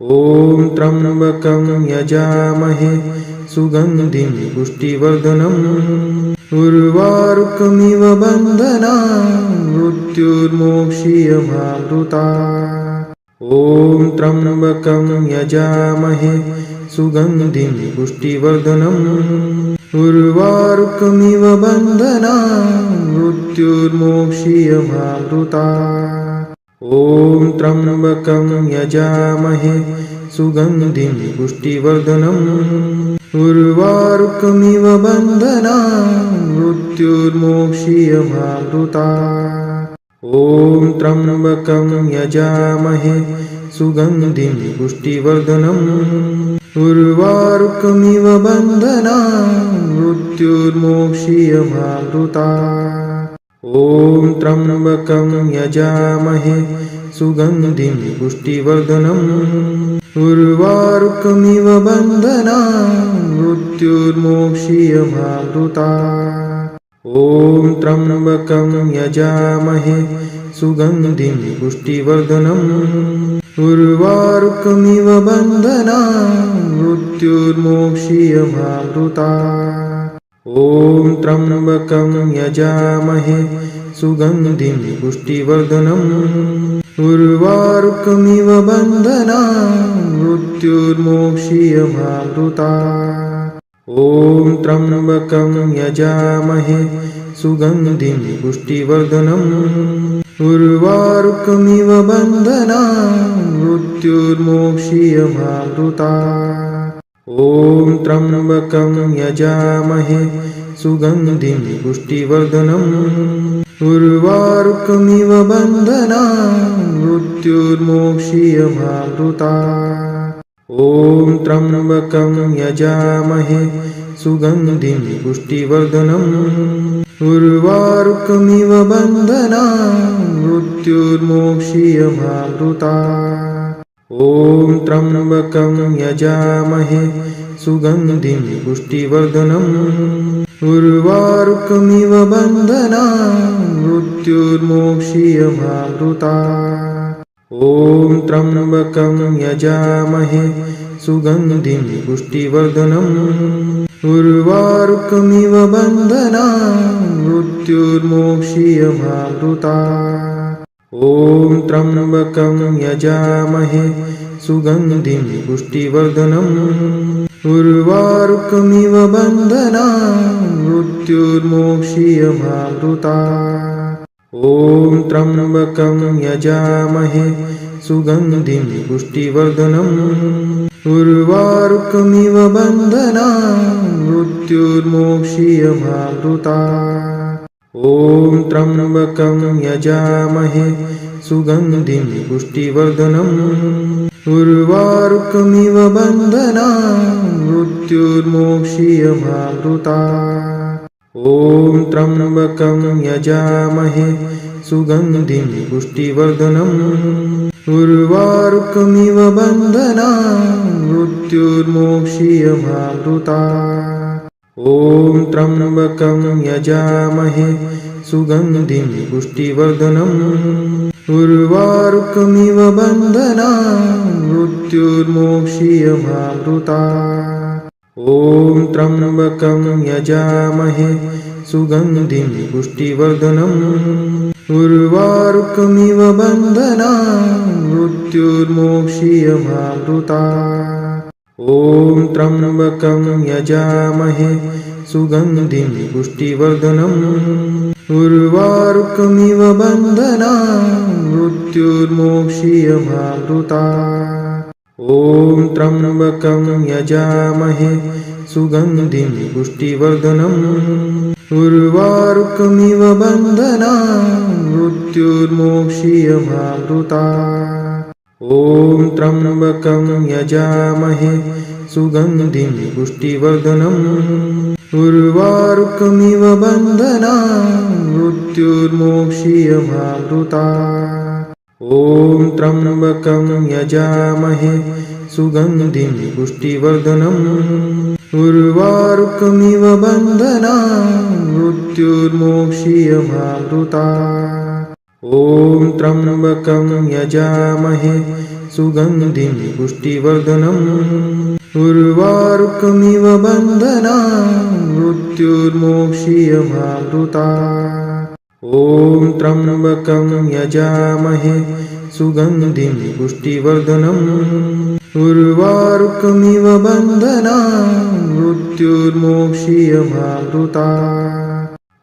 ॐ त्र्यम्बकं यजामहे सुगन्धिं पुष्टिवर्धनम् उर्वारुकमिव बन्धनान् मृत्युर्मोक्षीयमामृतात्। ॐ त्र्यम्बकं यजामहे सुगन्धिं पुष्टिवर्धनम् उर्वारुकमिव बन्धनान् मृत्युर्मोक्षीयमामृतात्। ॐ त्र्यम्बकं यजामहे सुगन्धिं पुष्टिवर्धनम् उर्वारुकमिव बन्धनान् मृत्युर्मोक्षीयमामृतात्। ॐ त्र्यम्बकं यजामहे सुगन्धिं पुष्टिवर्धनम् उर्वारुकमिव बन्धनान् मृत्युर्मोक्षीयमामृतात्। ॐ त्र्यम्बकं यजामहे सुगन्धिं पुष्टिवर्धनम् उर्वारुकमिव बन्धनान् मृत्युर्मोक्षीयमामृतात्। ॐ त्र्यम्बकं यजामहे सुगन्धिं पुष्टिवर्धनम् उर्वारुकमिव बन्धनान् मृत्युर्मोक्षीयमामृतात्। ॐ त्र्यम्बकं यजामहे सुगन्धिं पुष्टिवर्धनम् उर्वारुकमिव बन्धनान् मृत्युर्मोक्षीयमामृतात्। ॐ त्र्यम्बकं यजामहे सुगन्धिं पुष्टिवर्धनम् उर्वारुकमिव बन्धनान् मृत्युर्मोक्षीयमामृतात्। ॐ त्र्यम्बकं यजामहे सुगन्धिं पुष्टिवर्धनम् उर्वारुकमिव बन्धनान् मृत्युर्मोक्षीयमामृतात्। ॐ त्र्यम्बकं यजामहे सुगन्धिं पुष्टिवर्धनम् उर्वारुकमिव बन्धनान् मृत्युर्मोक्षीयमामृतात्। ॐ त्र्यम्बकं यजामहे सुगन्धिं पुष्टिवर्धनम् उर्वारुकमिव बन्धनान् मृत्युर्मोक्षीयमामृतात्। ॐ त्र्यम्बकं यजामहे सुगन्धिं पुष्टिवर्धनम् उर्वारुकमिव बन्धनान् मृत्युर्मोक्षीयमामृतात्। ॐ त्र्यम्बकं यजामहे सुगन्धिं पुष्टिवर्धनम् उर्वारुकमिव बन्धनान् मृत्युर्मोक्षीयमामृतात्। ॐ त्र्यम्बकं यजामहे सुगन्धिं पुष्टिवर्धनम् उर्वारुकमिव बन्धनान् मृत्युर्मोक्षीयमामृतात्। ॐ त्र्यम्बकं यजामहे सुगन्धिं पुष्टिवर्धनम् उर्वारुकमिव बन्धनान् मृत्युर्मोक्षीयमामृतात्। ॐ त्र्यम्बकं यजामहे सुगन्धिं पुष्टिवर्धनम् उर्वारुकमिव बन्धनान् मृत्युर्मोक्षीयमामृतात्। ॐ त्र्यम्बकं यजामहे सुगन्धिं पुष्टिवर्धनम् उर्वारुकमिव बन्धनान् मृत्युर्मोक्षीयमामृतात्। ॐ त्र्यम्बकं यजामहे सुगन्धिं पुष्टिवर्धनम् उर्वारुकमिव बन्धनान् मृत्युर्मोक्षीयमामृतात्। ॐ त्र्यम्बकं यजामहे सुगन्धिं पुष्टिवर्धनम् उर्वारुकमिव बन्धनान् मृत्युर्मोक्षीयमामृतात्। ॐ त्र्यम्बकं यजामहे सुगन्धिं पुष्टिवर्धनम् उर्वारुकमिव बन्धनान् मृत्युर्मोक्षीयमामृतात्। ॐ त्र्यम्बकं यजामहे सुगन्धिं पुष्टिवर्धनम् उर्वारुकमिव बन्धनान् मृत्युर्मोक्षीयमामृतात्। ॐ त्र्यम्बकं यजामहे सुगन्धिं पुष्टिवर्धनम् उर्वारुकमिव बन्धनान् मृत्युर्मोक्षीयमामृतात्। ॐ त्र्यम्बकं यजामहे सुगन्धिं पुष्टिवर्धनम् उर्वारुकमिव बन्धनान् मृत्युर्मोक्षीयमामृतात् ॐ त्र्यम्बकं यजामहे सुगन्धिं पुष्टिवर्धनम् उर्वारुकमिव बन्धनान् मृत्युर्मोक्षीयमामृतात्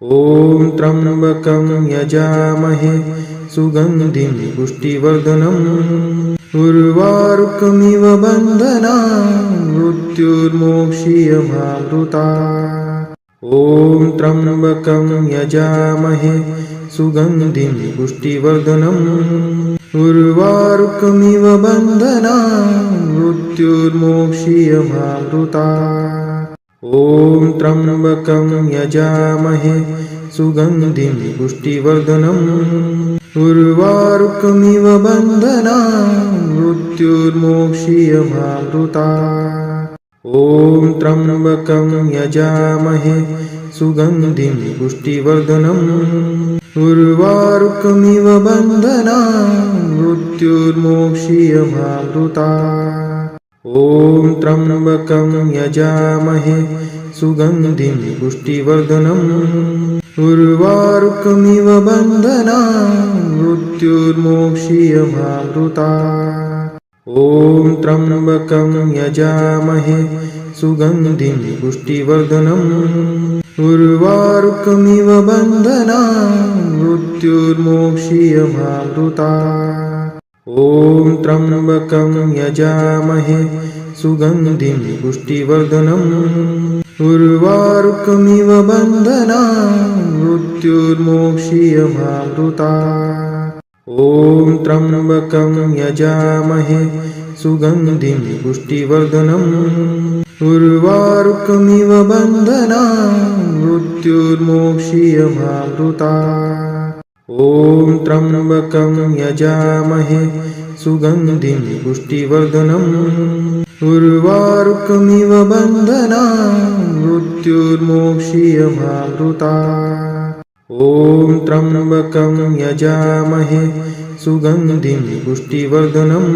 ॐ त्र्यम्बकं यजामहे सुगन्धिं पुष्टिवर्धनम् उर्वारुकमिव बन्धनान् मृत्युर्मोक्षीयमामृतात् ॐ त्र्यम्बकं यजामहे सुगन्धिं पुष्टिवर्धनम् उर्वारुकमिव बन्धनान् मृत्युर्मोक्षीयमामृतात् ॐ त्र्यम्बकं यजामहे सुगन्धिं पुष्टिवर्धनम् उर्वारुकमिव बन्धनान् मृत्युर्मोक्षीयमामृतात् ॐ त्र्यम्बकं यजामहे सुगन्धिं पुष्टिवर्धनम् उर्वारुकमिव बन्धनान् मृत्युर्मोक्षीयमामृतात् ॐ त्र्यम्बकं यजामहे सुगन्धिं पुष्टिवर्धनम् उर्वारुकमिव बन्धनान् मृत्युर्मोक्षीयमामृतात् ॐ त्र्यम्बकं यजामहे सुगन्धिं पुष्टिवर्धनम् उर्वारुकमिव बन्धनान् मृत्युर्मोक्षीयमामृतात् ॐ त्र्यम्बकं यजामहे सुगन्धिं पुष्टिवर्धनम् उर्वारुकमिव बन्धनान् मृत्युर्मोक्षीयमामृतात् ॐ त्र्यम्बकं यजामहे सुगन्धिं पुष्टिवर्धनम् उर्वारुकमिव बन्धनान् मृत्युर्मोक्षीयमामृतात् ॐ त्र्यम्बकं यजामहे सुगन्धिं पुष्टिवर्धनम् उर्वारुकमिव बन्धनान् मृत्युर्मोक्षीयमामृतात् ॐ त्र्यम्बकं यजामहे सुगन्धिं पुष्टिवर्धनम्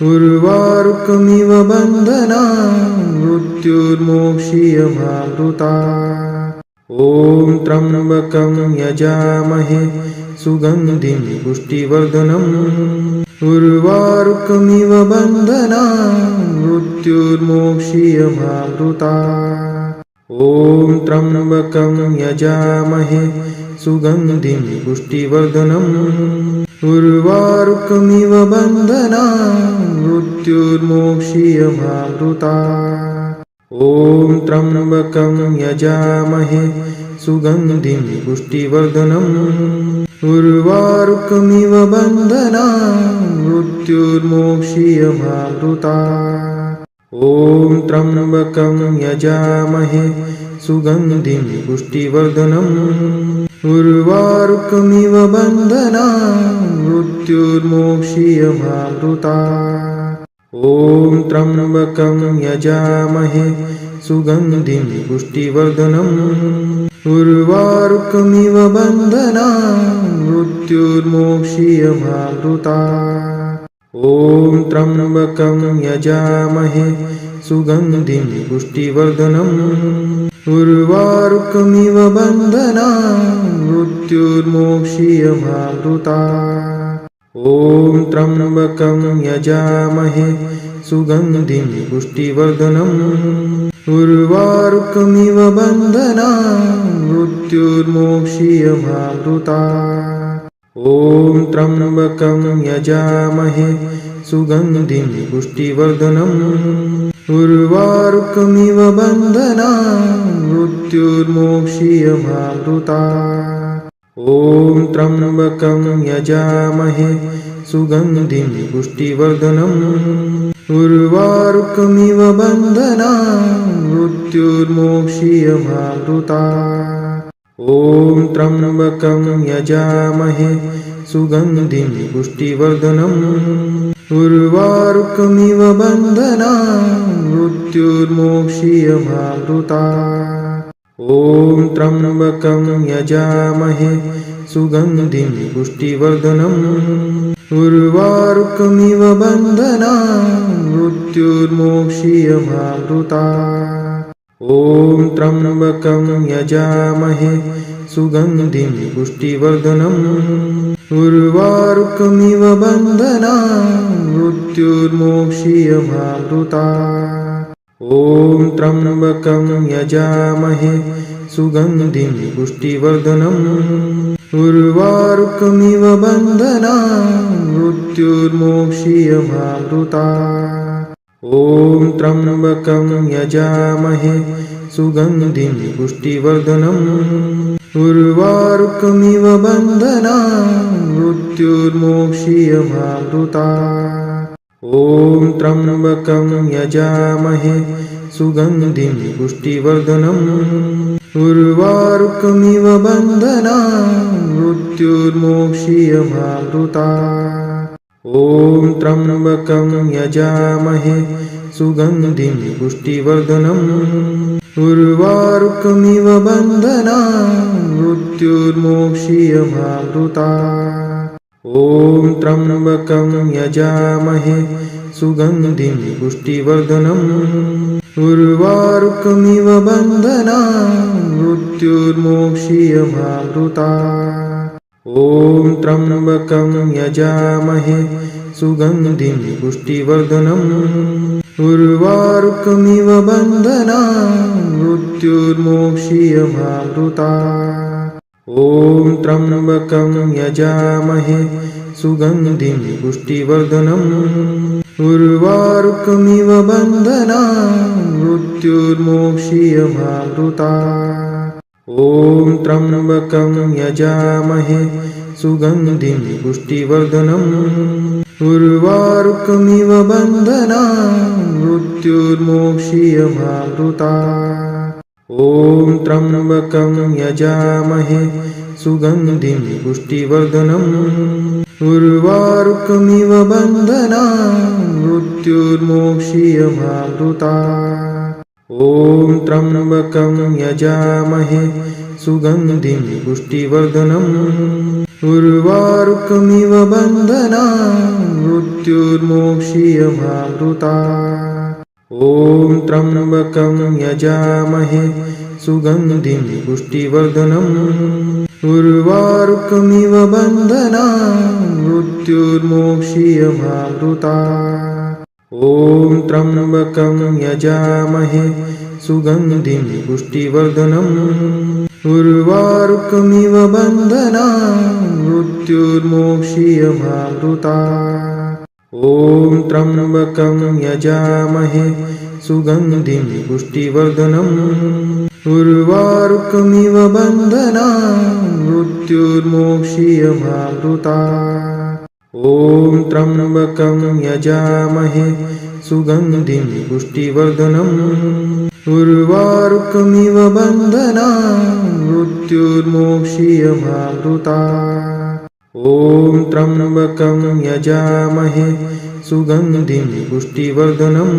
उर्वारुकमिव बन्धनान् मृत्युर्मोक्षीयमामृतात् ॐ त्र्यम्बकं यजामहे सुगन्धिं पुष्टिवर्धनम् उर्वारुकमिव बन्धनान् मृत्युर्मोक्षीयमामृतात् ॐ त्र्यम्बकं यजामहे सुगन्धिं पुष्टिवर्धनम् उर्वारुकमिव बन्धनान् मृत्युर्मोक्षीयमामृतात् ॐ त्र्यम्बकं यजामहे सुगन्धिं पुष्टिवर्धनम् उर्वारुकमिव बन्धनान् मृत्युर्मोक्षीयमामृतात् ॐ त्र्यम्बकं यजामहे सुगन्धिं पुष्टिवर्धनम् उर्वारुकमिव बन्धनान् मृत्युर्मोक्षीयमामृतात् ॐ त्र्यम्बकं यजामहे सुगन्धिं पुष्टिवर्धनम् उर्वारुकमिव बन्धनान् मृत्युर्मोक्षीयमामृतात् ॐ त्र्यम्बकं यजामहे सुगन्धिं पुष्टिवर्धनम् उर्वारुकमिव बन्धनान् मृत्युर्मोक्षीयमामृतात् ॐ त्र्यम्बकं यजामहे सुगन्धिं पुष्टिवर्धनम् उर्वारुकमिव बन्धनान् मृत्युर्मोक्षीयमामृतात् ॐ त्र्यम्बकं यजामहे सुगन्धिं पुष्टिवर्धनम् उर्वारुकमिव बन्धनान् मृत्युर्मोक्षीयमामृतात् ॐ त्र्यम्बकं यजामहे सुगन्धिं पुष्टिवर्धनम् उर्वारुकमिव बन्धनान् मृत्युर्मोक्षीयमामृतात् ॐ त्र्यम्बकं यजामहे सुगन्धिं पुष्टिवर्धनम् उर्वारुकमिव बन्धनान् मृत्युर्मोक्षीयमामृतात् ॐ त्र्यम्बकं यजामहे सुगन्धिं पुष्टिवर्धनम् उर्वारुकमिव बन्धनान् मृत्युर्मोक्षीयमामृतात् ॐ त्र्यम्बकं यजामहे सुगन्धिं पुष्टिवर्धनम् उर्वारुकमिव बन्धनान् मृत्युर्मोक्षीयमामृतात् ॐ त्र्यम्बकं यजामहे सुगन्धिं पुष्टिवर्धनम् उर्वारुकमिव बन्धनान् मृत्युर्मोक्षीयमामृतात् ॐ त्र्यम्बकं यजामहे सुगन्धिं पुष्टिवर्धनम् उर्वारुकमिव बन्धनान् मृत्युर्मोक्षीयमामृतात् ॐ त्र्यम्बकं यजामहे सुगन्धिं पुष्टिवर्धनम् उर्वारुकमिव बन्धनान् मृत्युर्मोक्षीयमामृतात् ॐ त्र्यम्बकं यजामहे सुगन्धिं पुष्टिवर्धनम् उर्वारुकमिव बन्धनान् मृत्युर्मोक्षीयमामृतात् ॐ त्र्यम्बकं यजामहे सुगन्धिं पुष्टिवर्धनम् उर्वारुकमिव बन्धनान् मृत्युर्मोक्षीयमामृतात् ॐ त्र्यम्बकं यजामहे सुगन्धिं पुष्टिवर्धनम् उर्वारुकमिव बन्धनान् मृत्युर्मोक्षीयमामृतात् ॐ त्र्यम्बकं यजामहे सुगन्धिं पुष्टिवर्धनम् उर्वारुकमिव बन्धनान् मृत्युर्मोक्षीयमामृतात् ॐ त्र्यम्बकं यजामहे सुगन्धिं पुष्टिवर्धनम् उर्वारुकमिव बन्धनान् मृत्युर्मोक्षीयमामृतात् ॐ त्र्यम्बकं यजामहे सुगन्धिं पुष्टिवर्धनम् उर्वारुकमिव बन्धनान् मृत्युर्मोक्षीयमामृतात् ॐ त्र्यम्बकं यजामहे सुगन्धिं पुष्टिवर्धनम् उर्वारुकमिव बन्धनान् मृत्युर्मोक्षीयमामृतात् ॐ त्र्यम्बकं यजामहे सुगन्धिं पुष्टिवर्धनम् उर्वारुकमिव बन्धनान् मृत्युर्मोक्षीयमामृतात् ॐ त्र्यम्बकं यजामहे सुगन्धिं पुष्टिवर्धनम् उर्वारुकमिव बन्धनान् मृत्युर्मोक्षीयमामृतात् ॐ त्र्यम्बकं यजामहे सुगन्धिं पुष्टिवर्धनम् उर्वारुकमिव बन्धनान् मृत्युर्मोक्षीयमामृतात् ॐ त्र्यम्बकं यजामहे सुगन्धिं पुष्टिवर्धनम् उर्वारुकमिव बन्धनान् मृत्युर्मोक्षीयमामृतात् ॐ त्र्यम्बकं यजामहे सुगन्धिं पुष्टिवर्धनम्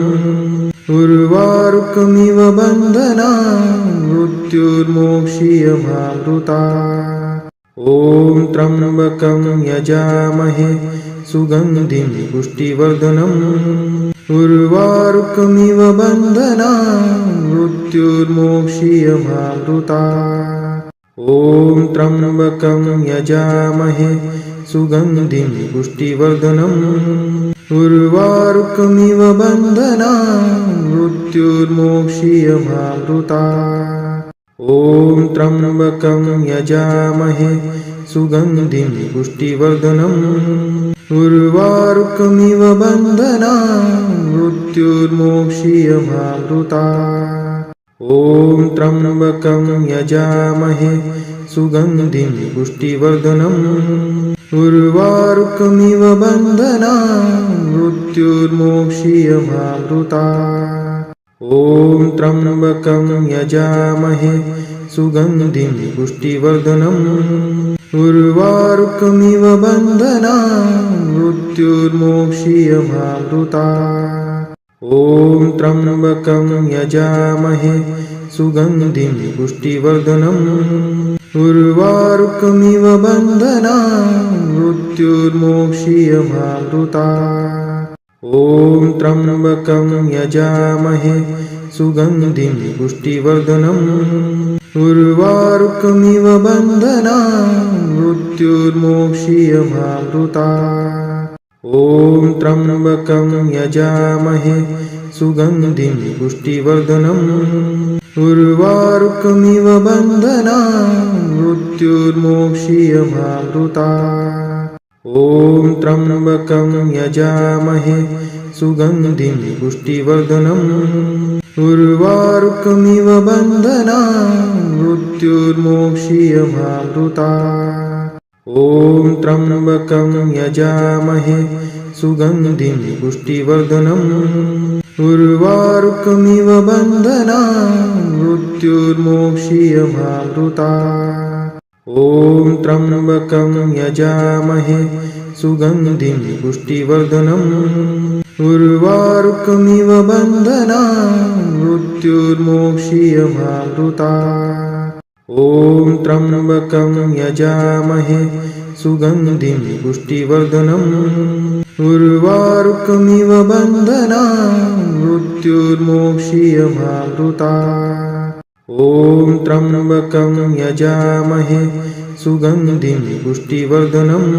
उर्वारुकमिव बन्धनान् मृत्युर्मोक्षीयमामृतात् ॐ त्र्यम्बकं यजामहे सुगन्धिं पुष्टिवर्धनम् उर्वारुकमिव बन्धनान् मृत्युर्मोक्षीयमामृतात् ॐ त्र्यम्बकं यजामहे सुगन्धिं पुष्टिवर्धनम् उर्वारुकमिव बन्धनान् मृत्युर्मोक्षीयमामृतात् ॐ त्र्यम्बकं यजामहे सुगन्धिं पुष्टिवर्धनम् उर्वारुकमिव बन्धनान् मृत्युर्मोक्षीयमामृतात् ॐ त्र्यम्बकं यजामहे सुगन्धिं पुष्टिवर्धनम् उर्वारुकमिव बन्धनान् मृत्युर्मोक्षीयमामृतात् ॐ त्र्यम्बकं यजामहे सुगन्धिं पुष्टिवर्धनम् उर्वारुकमिव बन्धनान् मृत्युर्मोक्षीयमामृतात् ॐ त्र्यम्बकं यजामहे सुगन्धिं पुष्टिवर्धनम् उर्वारुकमिव बन्धनान् मृत्युर्मोक्षीयमामृतात् ॐ त्र्यम्बकं यजामहे सुगन्धिं पुष्टिवर्धनम् उर्वारुकमिव बन्धनान् मृत्युर्मोक्षीयमामृतात् ॐ त्र्यम्बकं यजामहे सुगन्धिं पुष्टिवर्धनम् उर्वारुकमिव बन्धनान् मृत्युर्मोक्षीयमामृतात् ॐ त्र्यम्बकं यजामहे सुगन्धिं पुष्टिवर्धनम् उर्वारुकमिव बन्धनान् मृत्युर्मोक्षीयमामृतात् ॐ त्र्यम्बकं यजामहे सुगन्धिं पुष्टिवर्धनम् उर्वारुकमिव बन्धनान् मृत्युर्मोक्षीयमामृतात् ॐ त्र्यम्बकं यजामहे सुगन्धिं पुष्टिवर्धनम् उर्वारुकमिव बन्धनान् मृत्युर्मोक्षीयमामृतात् ॐ त्र्यम्बकं यजामहे सुगन्धिं पुष्टिवर्धनम् उर्वारुकमिव बन्धनान् मृत्युर्मोक्षीयमामृतात् ॐ त्र्यम्बकं यजामहे सुगन्धिं पुष्टिवर्धनम्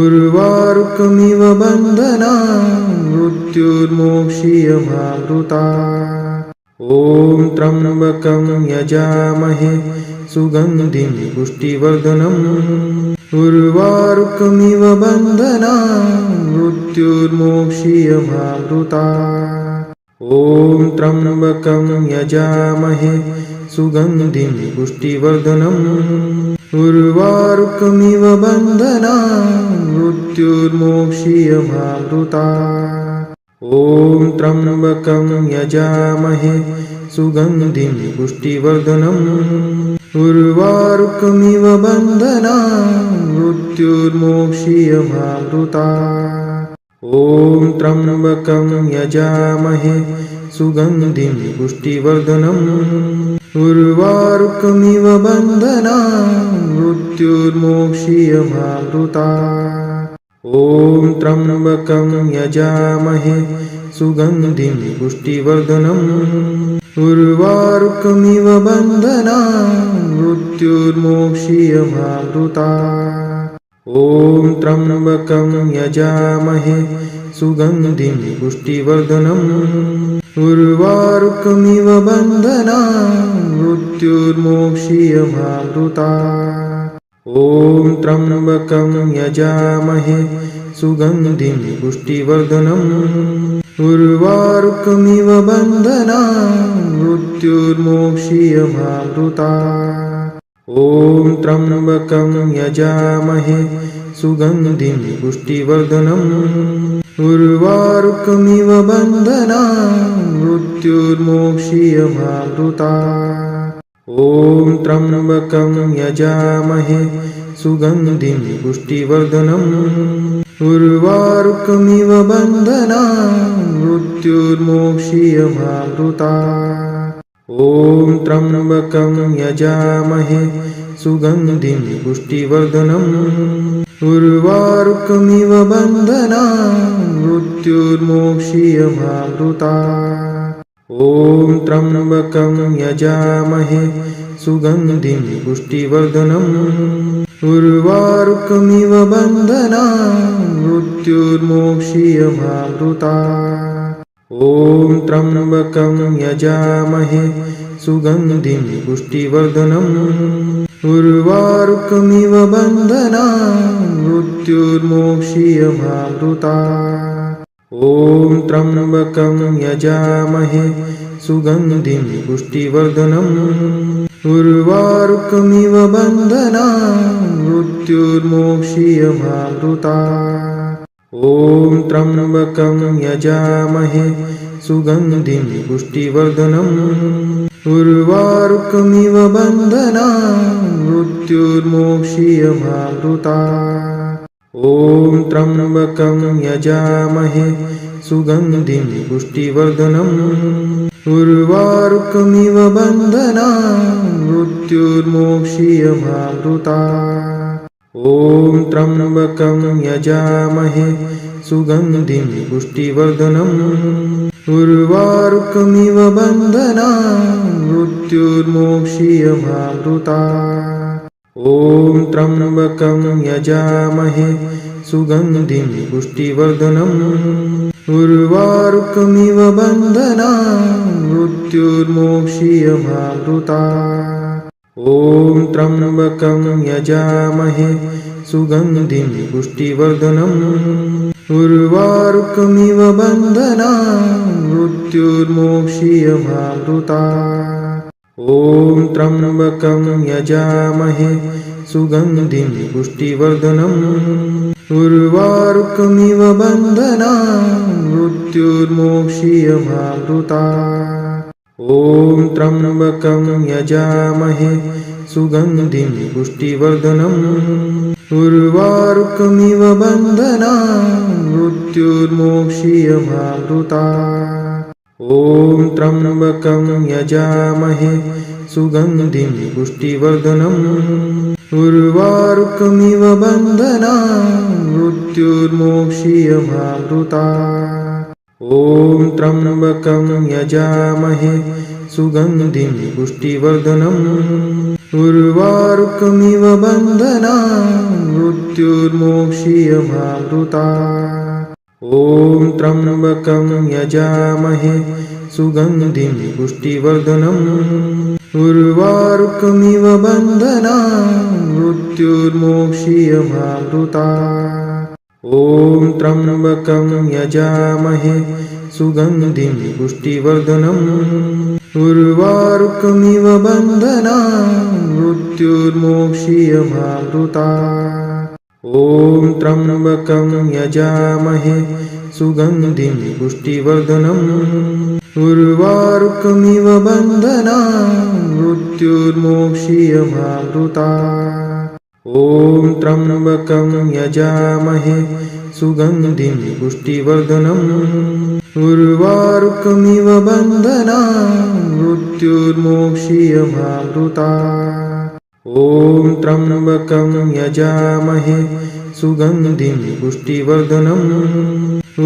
उर्वारुकमिव बन्धनान् मृत्युर्मोक्षीयमामृतात् ॐ त्र्यम्बकं यजामहे सुगन्धिं पुष्टिवर्धनम् उर्वारुकमिव बन्धनान् मृत्युर्मोक्षीयमामृतात् ॐ त्र्यम्बकं यजामहे सुगन्धिं पुष्टिवर्धनम् उर्वारुकमिव बन्धनान् मृत्युर्मोक्षीयमामृतात् ॐ त्र्यम्बकं यजामहे सुगन्धिं पुष्टिवर्धनम् उर्वारुकमिव बन्धनान् मृत्युर्मोक्षीयमामृतात् ॐ त्र्यम्बकं यजामहे सुगन्धिं पुष्टिवर्धनम् उर्वारुकमिव बन्धनान् मृत्युर्मोक्षीयमामृतात् ॐ त्र्यम्बकं यजामहे सुगन्धिं पुष्टिवर्धनम् उर्वारुकमिव बन्धनान् मृत्युर्मोक्षीयमामृतात् ॐ त्र्यम्बकं यजामहे सुगन्धिं पुष्टिवर्धनम् उर्वारुकमिव बन्धनान् मृत्युर्मोक्षीयमामृतात् ॐ त्र्यम्बकं यजामहे सुगन्धिं पुष्टिवर्धनम् उर्वारुकमिव बन्धनान् मृत्युर्मोक्षीयमामृतात् ॐ त्र्यम्बकं यजामहे सुगन्धिं पुष्टिवर्धनम् उर्वारुकमिव बन्धनान् मृत्युर्मोक्षीयमामृतात् ॐ त्र्यम्बकं यजामहे सुगन्धिं पुष्टिवर्धनम् उर्वारुकमिव बन्धनान् मृत्युर्मोक्षीयमामृतात् ॐ त्र्यम्बकं यजामहे सुगन्धिं पुष्टिवर्धनम् उर्वारुकमिव बन्धनान् मृत्युर्मोक्षीयमामृतात् ॐ त्र्यम्बकं यजामहे सुगन्धिं पुष्टिवर्धनम् उर्वारुकमिव बन्धनान् मृत्युर्मोक्षीयमामृतात् ॐ त्र्यम्बकं यजामहे सुगन्धिं पुष्टिवर्धनम् उर्वारुकमिव बन्धनान् मृत्युर्मोक्षीयमामृतात् ॐ त्र्यम्बकं यजामहे सुगन्धिं पुष्टिवर्धनम् उर्वारुकमिव बन्धनान् मृत्युर्मोक्षीयमामृतात् ॐ त्र्यम्बकं यजामहे सुगन्धिं पुष्टिवर्धनम् उर्वारुकमिव बन्धनान् मृत्युर्मोक्षीयमामृतात् ॐ त्र्यम्बकं यजामहे सुगन्धिं पुष्टिवर्धनम् उर्वारुकमिव बन्धनान् मृत्युर्मोक्षीयमामृतात् ॐ त्र्यम्बकं यजामहे सुगन्धिं पुष्टिवर्धनम् उर्वारुकमिव बन्धनान् मृत्युर्मोक्षीयमामृतात् ॐ त्र्यम्बकं यजामहे सुगन्धिं पुष्टिवर्धनम् उर्वारुकमिव बन्धनान् मृत्युर्मोक्षीयमामृतात् ॐ त्र्यम्बकं यजामहे सुगन्धिं पुष्टिवर्धनम् उर्वारुकमिव बन्धनान् मृत्युर्मोक्षीयमामृतात् ॐ त्र्यम्बकं यजामहे सुगन्धिं पुष्टिवर्धनम् उर्वारुकमिव बन्धनान् मृत्युर्मोक्षीयमामृतात् ॐ त्र्यम्बकं यजामहे सुगन्धिं पुष्टिवर्धनम् उर्वारुकमिव बन्धनान् मृत्युर्मोक्षीयमामृतात् ॐ त्र्यम्बकं यजामहे सुगन्धिं पुष्टिवर्धनम् उर्वारुकमिव बन्धनान् मृत्युर्मोक्षीयमामृतात् ॐ त्र्यम्बकं यजामहे सुगन्धिं पुष्टिवर्धनम् उर्वारुकमिव बन्धनान् मृत्युर्मोक्षीयमामृतात् ॐ त्र्यम्बकं यजामहे सुगन्धिं पुष्टिवर्धनम् उर्वारुकमिव बन्धनान् मृत्युर्मोक्षीयमामृतात् ॐ त्र्यम्बकं यजामहे सुगन्धिं पुष्टिवर्धनम् उर्वारुकमिव बन्धनान् मृत्युर्मोक्षीयमामृतात् ॐ त्र्यम्बकं यजामहे सुगन्धिं पुष्टिवर्धनम् उर्वारुकमिव बन्धनान् मृत्युर्मोक्षीयमामृतात् ॐ त्र्यम्बकं यजामहे सुगन्धिं पुष्टिवर्धनम् उर्वारुकमिव बन्धनान् मृत्युर्मोक्षीयमामृतात् ॐ त्र्यम्बकं यजामहे सुगन्धिं पुष्टिवर्धनम्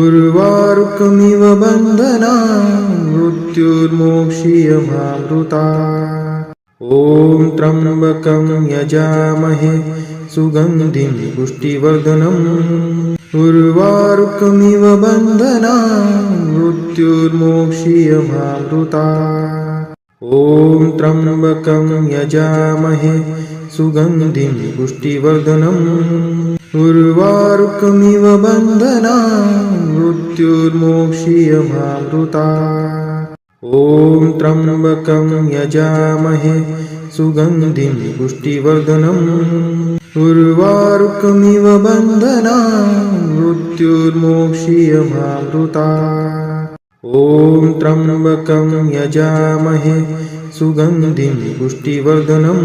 उर्वारुकमिव बन्धनान् मृत्युर्मोक्षीयमामृतात् ॐ त्र्यम्बकं यजामहे सुगन्धिं पुष्टिवर्धनम् उर्वारुकमिव बन्धनान् मृत्युर्मोक्षीयमामृतात् ॐ त्र्यम्बकं यजामहे सुगन्धिं पुष्टिवर्धनम् उर्वारुकमिव बन्धनान् मृत्युर्मोक्षीयमामृतात् ॐ त्र्यम्बकं यजामहे सुगन्धिं पुष्टिवर्धनम् उर्वारुकमिव बन्धनान् मृत्युर्मोक्षीयमामृतात् ॐ त्र्यम्बकं यजामहे सुगन्धिं पुष्टिवर्धनम्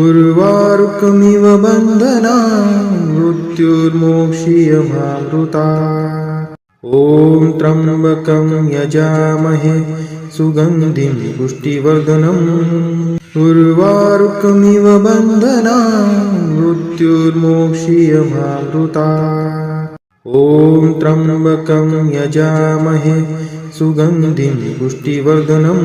उर्वारुकमिव बन्धनान् मृत्युर्मोक्षीयमामृतात् ॐ त्र्यम्बकं यजामहे सुगन्धिं पुष्टिवर्धनम् उर्वारुकमिव बन्धनान् मृत्युर्मोक्षीयमामृतात् ॐ त्र्यम्बकं यजामहे सुगन्धिं पुष्टिवर्धनम्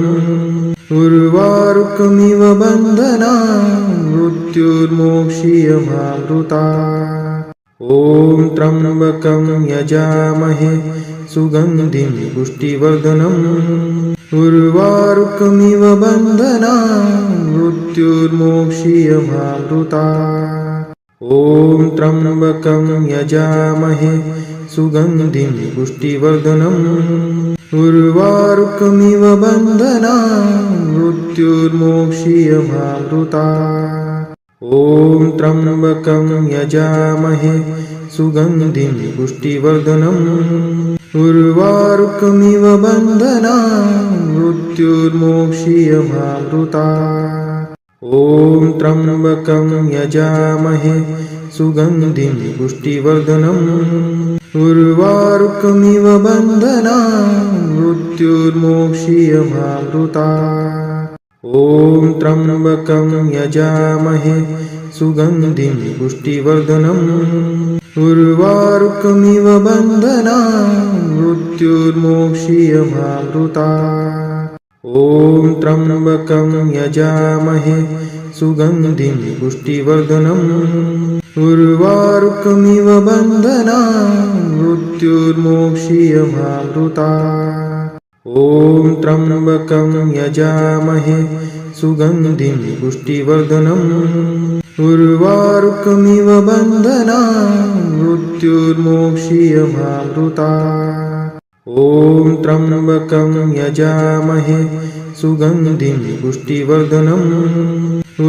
उर्वारुकमिव बन्धनान् मृत्युर्मोक्षीयमामृतात् ॐ त्र्यम्बकं यजामहे सुगन्धिं पुष्टिवर्धनम् उर्वारुकमिव बन्धनान् मृत्युर्मोक्षीयमामृतात् ॐ त्र्यम्बकं यजामहे सुगन्धिं पुष्टिवर्धनम् उर्वारुकमिव बन्धनान् मृत्युर्मोक्षीयमामृतात् ॐ त्र्यम्बकं यजामहे सुगन्धिं पुष्टिवर्धनम् उर्वारुकमिव बन्धनान् मृत्युर्मोक्षीयमामृतात् ॐ त्र्यम्बकं यजामहे सुगन्धिं पुष्टिवर्धनम् उर्वारुकमिव बन्धनान् मृत्युर्मोक्षीयमामृतात्। ॐ त्र्यम्बकं यजामहे सुगन्धिं पुष्टिवर्धनम् उर्वारुकमिव बन्धनान् मृत्युर्मोक्षीयमामृतात्। ॐ त्र्यम्बकं यजामहे सुगन्धिं पुष्टिवर्धनम् उर्वारुकमिव बन्धनान् मृत्युर्मोक्षीयमामृतात्। ॐ त्र्यम्बकं यजामहे सुगन्धिं पुष्टिवर्धनम् उर्वारुकमिव बन्धनान् मृत्युर्मोक्षीयमामृतात्। ॐ त्र्यम्बकं यजामहे सुगन्धिं पुष्टिवर्धनम्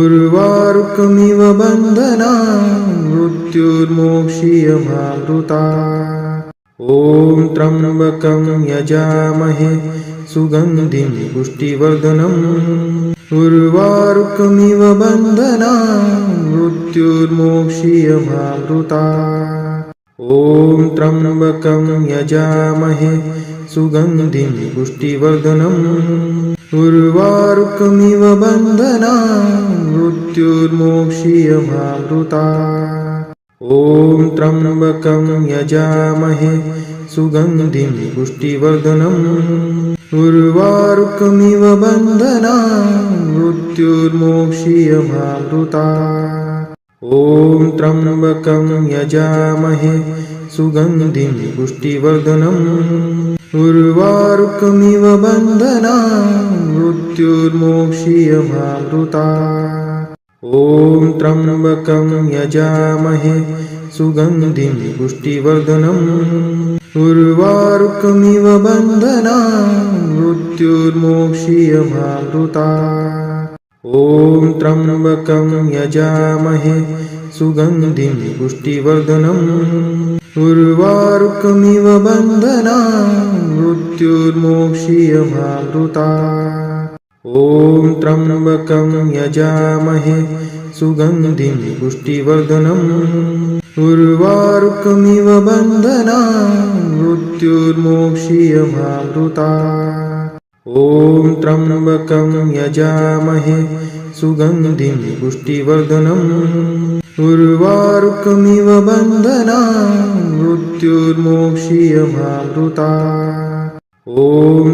उर्वारुकमिव बन्धनान् मृत्युर्मोक्षीयमामृतात्। ॐ त्र्यम्बकं यजामहे सुगन्धिं पुष्टिवर्धनम् उर्वारुकमिव बन्धनान् मृत्युर्मोक्षीयमामृतात्। ॐ त्र्यम्बकं यजामहे सुगन्धिं पुष्टिवर्धनम् उर्वारुकमिव बन्धनान् मृत्युर्मोक्षीयमामृतात्। ॐ त्र्यम्बकं यजामहे सुगन्धिं पुष्टिवर्धनम् उर्वारुकमिव बन्धनान् मृत्युर्मोक्षीयमामृतात्। ॐ त्र्यम्बकं यजामहे सुगन्धिं पुष्टिवर्धनम् उर्वारुकमिव बन्धनान् मृत्युर्मोक्षीयमामृतात्। ॐ त्र्यम्बकं यजामहे सुगन्धिं पुष्टिवर्धनम् उर्वारुकमिव बन्धनान् मृत्युर्मोक्षीयमामृतात्। ॐ त्र्यम्बकं यजामहे सुगन्धिं पुष्टिवर्धनम् उर्वारुकमिव बन्धनान् मृत्युर्मोक्षीयमामृतात्। ॐ त्र्यम्बकं यजामहे सुगन्धिं पुष्टिवर्धनम् उर्वारुकमिव बन्धनान् मृत्युर्मोक्षीयमामृतात्। ॐ त्र्यम्बकं यजामहे सुगन्धिं पुष्टिवर्धनम् उर्वारुकमिव बन्धनान् मृत्युर्मोक्षीयमामृतात्। ॐ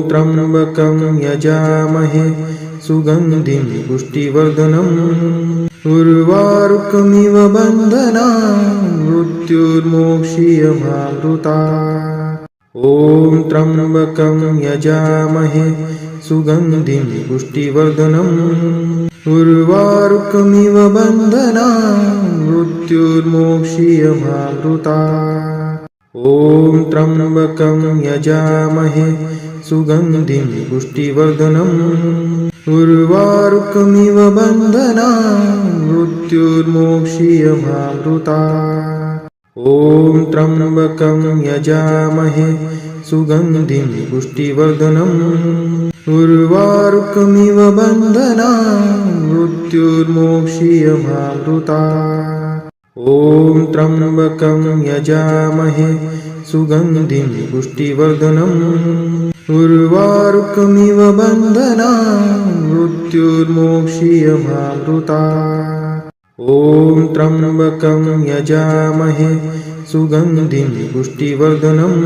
त्र्यम्बकं यजामहे सुगन्धिं पुष्टिवर्धनम् उर्वारुकमिव बन्धनान् मृत्युर्मोक्षीयमामृतात्। ॐ त्र्यम्बकं यजामहे सुगन्धिं पुष्टिवर्धनम् उर्वारुकमिव बन्धनान् मृत्युर्मोक्षीयमामृतात्। ॐ त्र्यम्बकं यजामहे सुगन्धिं पुष्टिवर्धनम् उर्वारुकमिव बन्धनान् मृत्युर्मोक्षीयमामृतात्। ॐ त्र्यम्बकं यजामहे सुगन्धिं पुष्टिवर्धनम् उर्वारुकमिव बन्धनान् मृत्युर्मोक्षीयमामृतात्। ॐ त्र्यम्बकं यजामहे सुगन्धिं पुष्टिवर्धनम् उर्वारुकमिव बन्धनान् मृत्युर्मोक्षीयमामृतात्। ॐ त्र्यम्बकं यजामहे सुगन्धिं पुष्टिवर्धनम्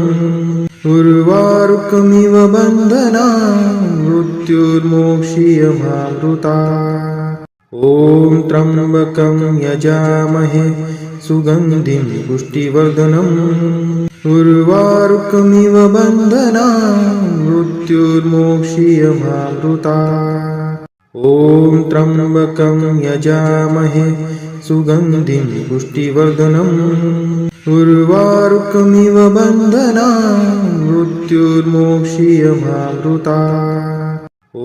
उर्वारुकमिव बन्धनान् मृत्युर्मोक्षीयमामृतात्। ॐ त्र्यम्बकं यजामहे सुगन्धिं पुष्टिवर्धनम् उर्वारुकमिव बन्धनान् मृत्युर्मोक्षीयमामृतात्। ॐ त्र्यम्बकं यजामहे सुगन्धिं पुष्टिवर्धनम् उर्वारुकमिव बन्धनान् मृत्युर्मोक्षीयमामृतात्। ॐ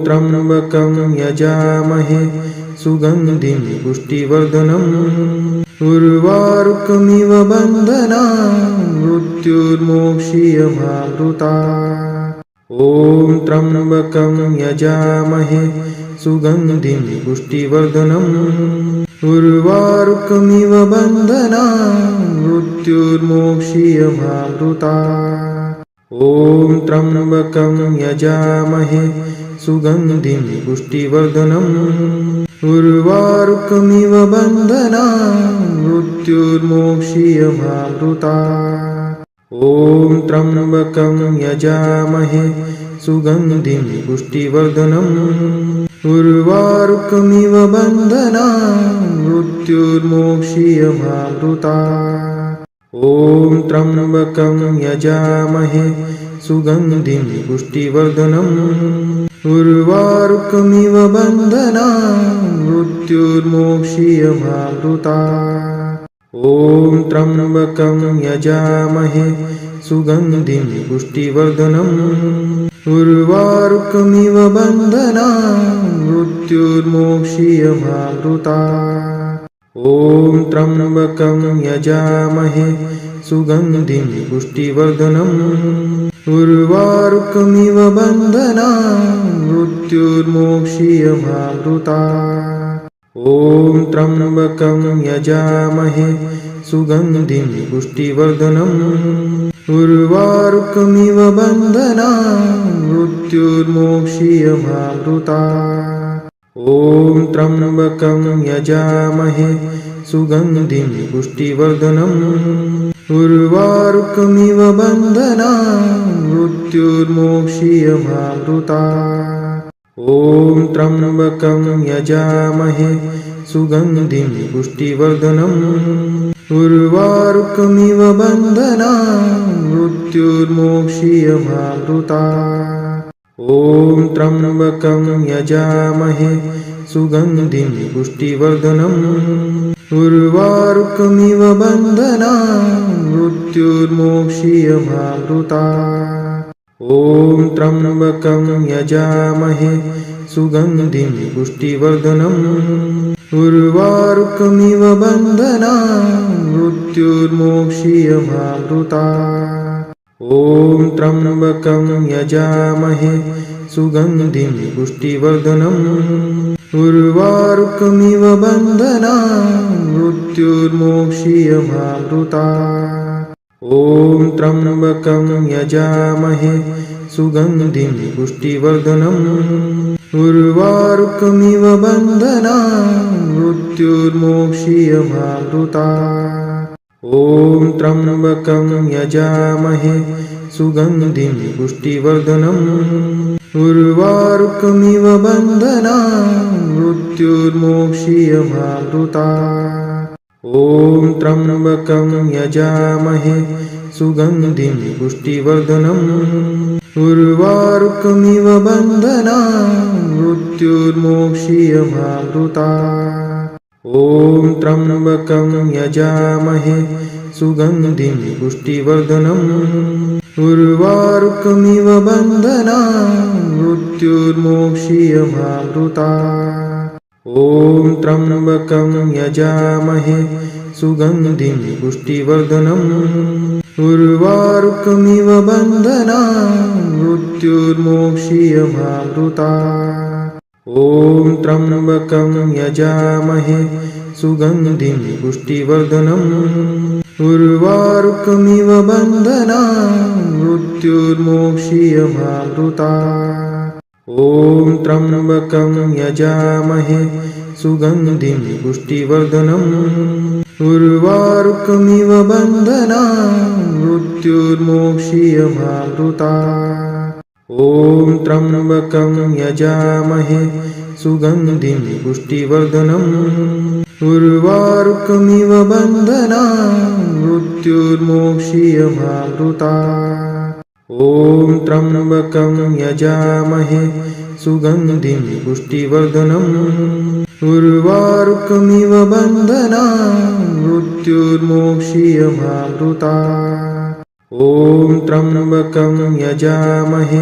त्र्यम्बकं यजामहे सुगन्धिं पुष्टिवर्धनम् उर्वारुकमिव बन्धनान् मृत्युर्मोक्षीयमामृतात्। ॐ त्र्यम्बकं यजामहे सुगन्धिं पुष्टिवर्धनम् उर्वारुकमिव बन्धनान् मृत्युर्मोक्षीयमामृतात् ॐ त्र्यम्बकं यजामहे सुगन्धिं पुष्टिवर्धनम् उर्वारुकमिव बन्धनान् मृत्युर्मोक्षीयमामृतात् ॐ त्र्यम्बकं यजामहे सुगन्धिं पुष्टिवर्धनम् उर्वारुकमिव बन्धनान् मृत्युर्मोक्षीयमामृतात् ॐ त्र्यम्बकं यजामहे सुगन्धिं पुष्टिवर्धनम् उर्वारुकमिव बन्धनान् मृत्युर्मोक्षीयमामृतात् ॐ त्र्यम्बकं यजामहे सुगन्धिं पुष्टिवर्धनम् उर्वारुकमिव बन्धनान् मृत्युर्मोक्षीयमामृतात् ॐ त्र्यम्बकं यजामहे सुगन्धिं पुष्टिवर्धनम् उर्वारुकमिव बन्धनान् मृत्युर्मोक्षीयमामृतात् ॐ त्र्यम्बकं यजामहे सुगन्धिं पुष्टिवर्धनम् उर्वारुकमिव बन्धनान् मृत्युर्मोक्षीयमामृतात् ॐ त्र्यम्बकं यजामहे सुगन्धिं पुष्टिवर्धनम् उर्वारुकमिव बन्धनान् मृत्युर्मोक्षीयमामृतात् ॐ त्र्यम्बकं यजामहे सुगन्धिं पुष्टिवर्धनम् उर्वारुकमिव बन्धनान् मृत्युर्मोक्षीयमामृतात् ॐ त्र्यम्बकं यजामहे सुगन्धिं पुष्टिवर्धनम् उर्वारुकमिव बन्धनान् मृत्युर्मोक्षीयमामृतात् ॐ त्र्यम्बकं यजामहे सुगन्धिं पुष्टिवर्धनम् उर्वारुकमिव बन्धनान् मृत्युर्मोक्षीयमामृतात् ॐ त्र्यम्बकं यजामहे सुगन्धिं पुष्टिवर्धनम् उर्वारुकमिव बन्धनान् मृत्युर्मोक्षीयमामृतात् ॐ त्र्यम्बकं यजामहे सुगन्धिं पुष्टिवर्धनम् उर्वारुकमिव बन्धनान् मृत्युर्मोक्षीयमामृतात् ॐ त्र्यम्बकं यजामहे सुगन्धिं पुष्टिवर्धनम् उर्वारुकमिव बन्धनान् मृत्युर्मोक्षीयमामृतात् ॐ त्र्यम्बकं यजामहे सुगन्धिं पुष्टिवर्धनम् उर्वारुकमिव बन्धनान् मृत्युर्मोक्षीयमामृतात् ॐ त्र्यम्बकं यजामहे सुगन्धिं पुष्टिवर्धनम् उर्वारुकमिव बन्धनान् मृत्युर्मोक्षीयमामृतात् ॐ त्र्यम्बकं यजामहे सुगन्धिं पुष्टिवर्धनम् उर्वारुकमिव बन्धनान् मृत्युर्मोक्षीयमामृतात् ॐ त्र्यम्बकं यजामहे सुगन्धिं पुष्टिवर्धनम् उर्वारुकमिव बन्धनान् मृत्युर्मोक्षीयमामृतात् ॐ त्र्यम्बकं यजामहे सुगन्धिं पुष्टिवर्धनम् उर्वारुकमिव बन्धनान् मृत्युर्मोक्षीयमामृतात् ॐ त्र्यम्बकं यजामहे सुगन्धिं पुष्टिवर्धनम् उर्वारुकमिव बन्धनान् मृत्युर्मोक्षीयमामृतात् ॐ त्र्यम्बकं यजामहे सुगन्धिं पुष्टिवर्धनम् उर्वारुकमिव बन्धनान् मृत्युर्मोक्षीयमामृतात् ॐ त्र्यम्बकं यजामहे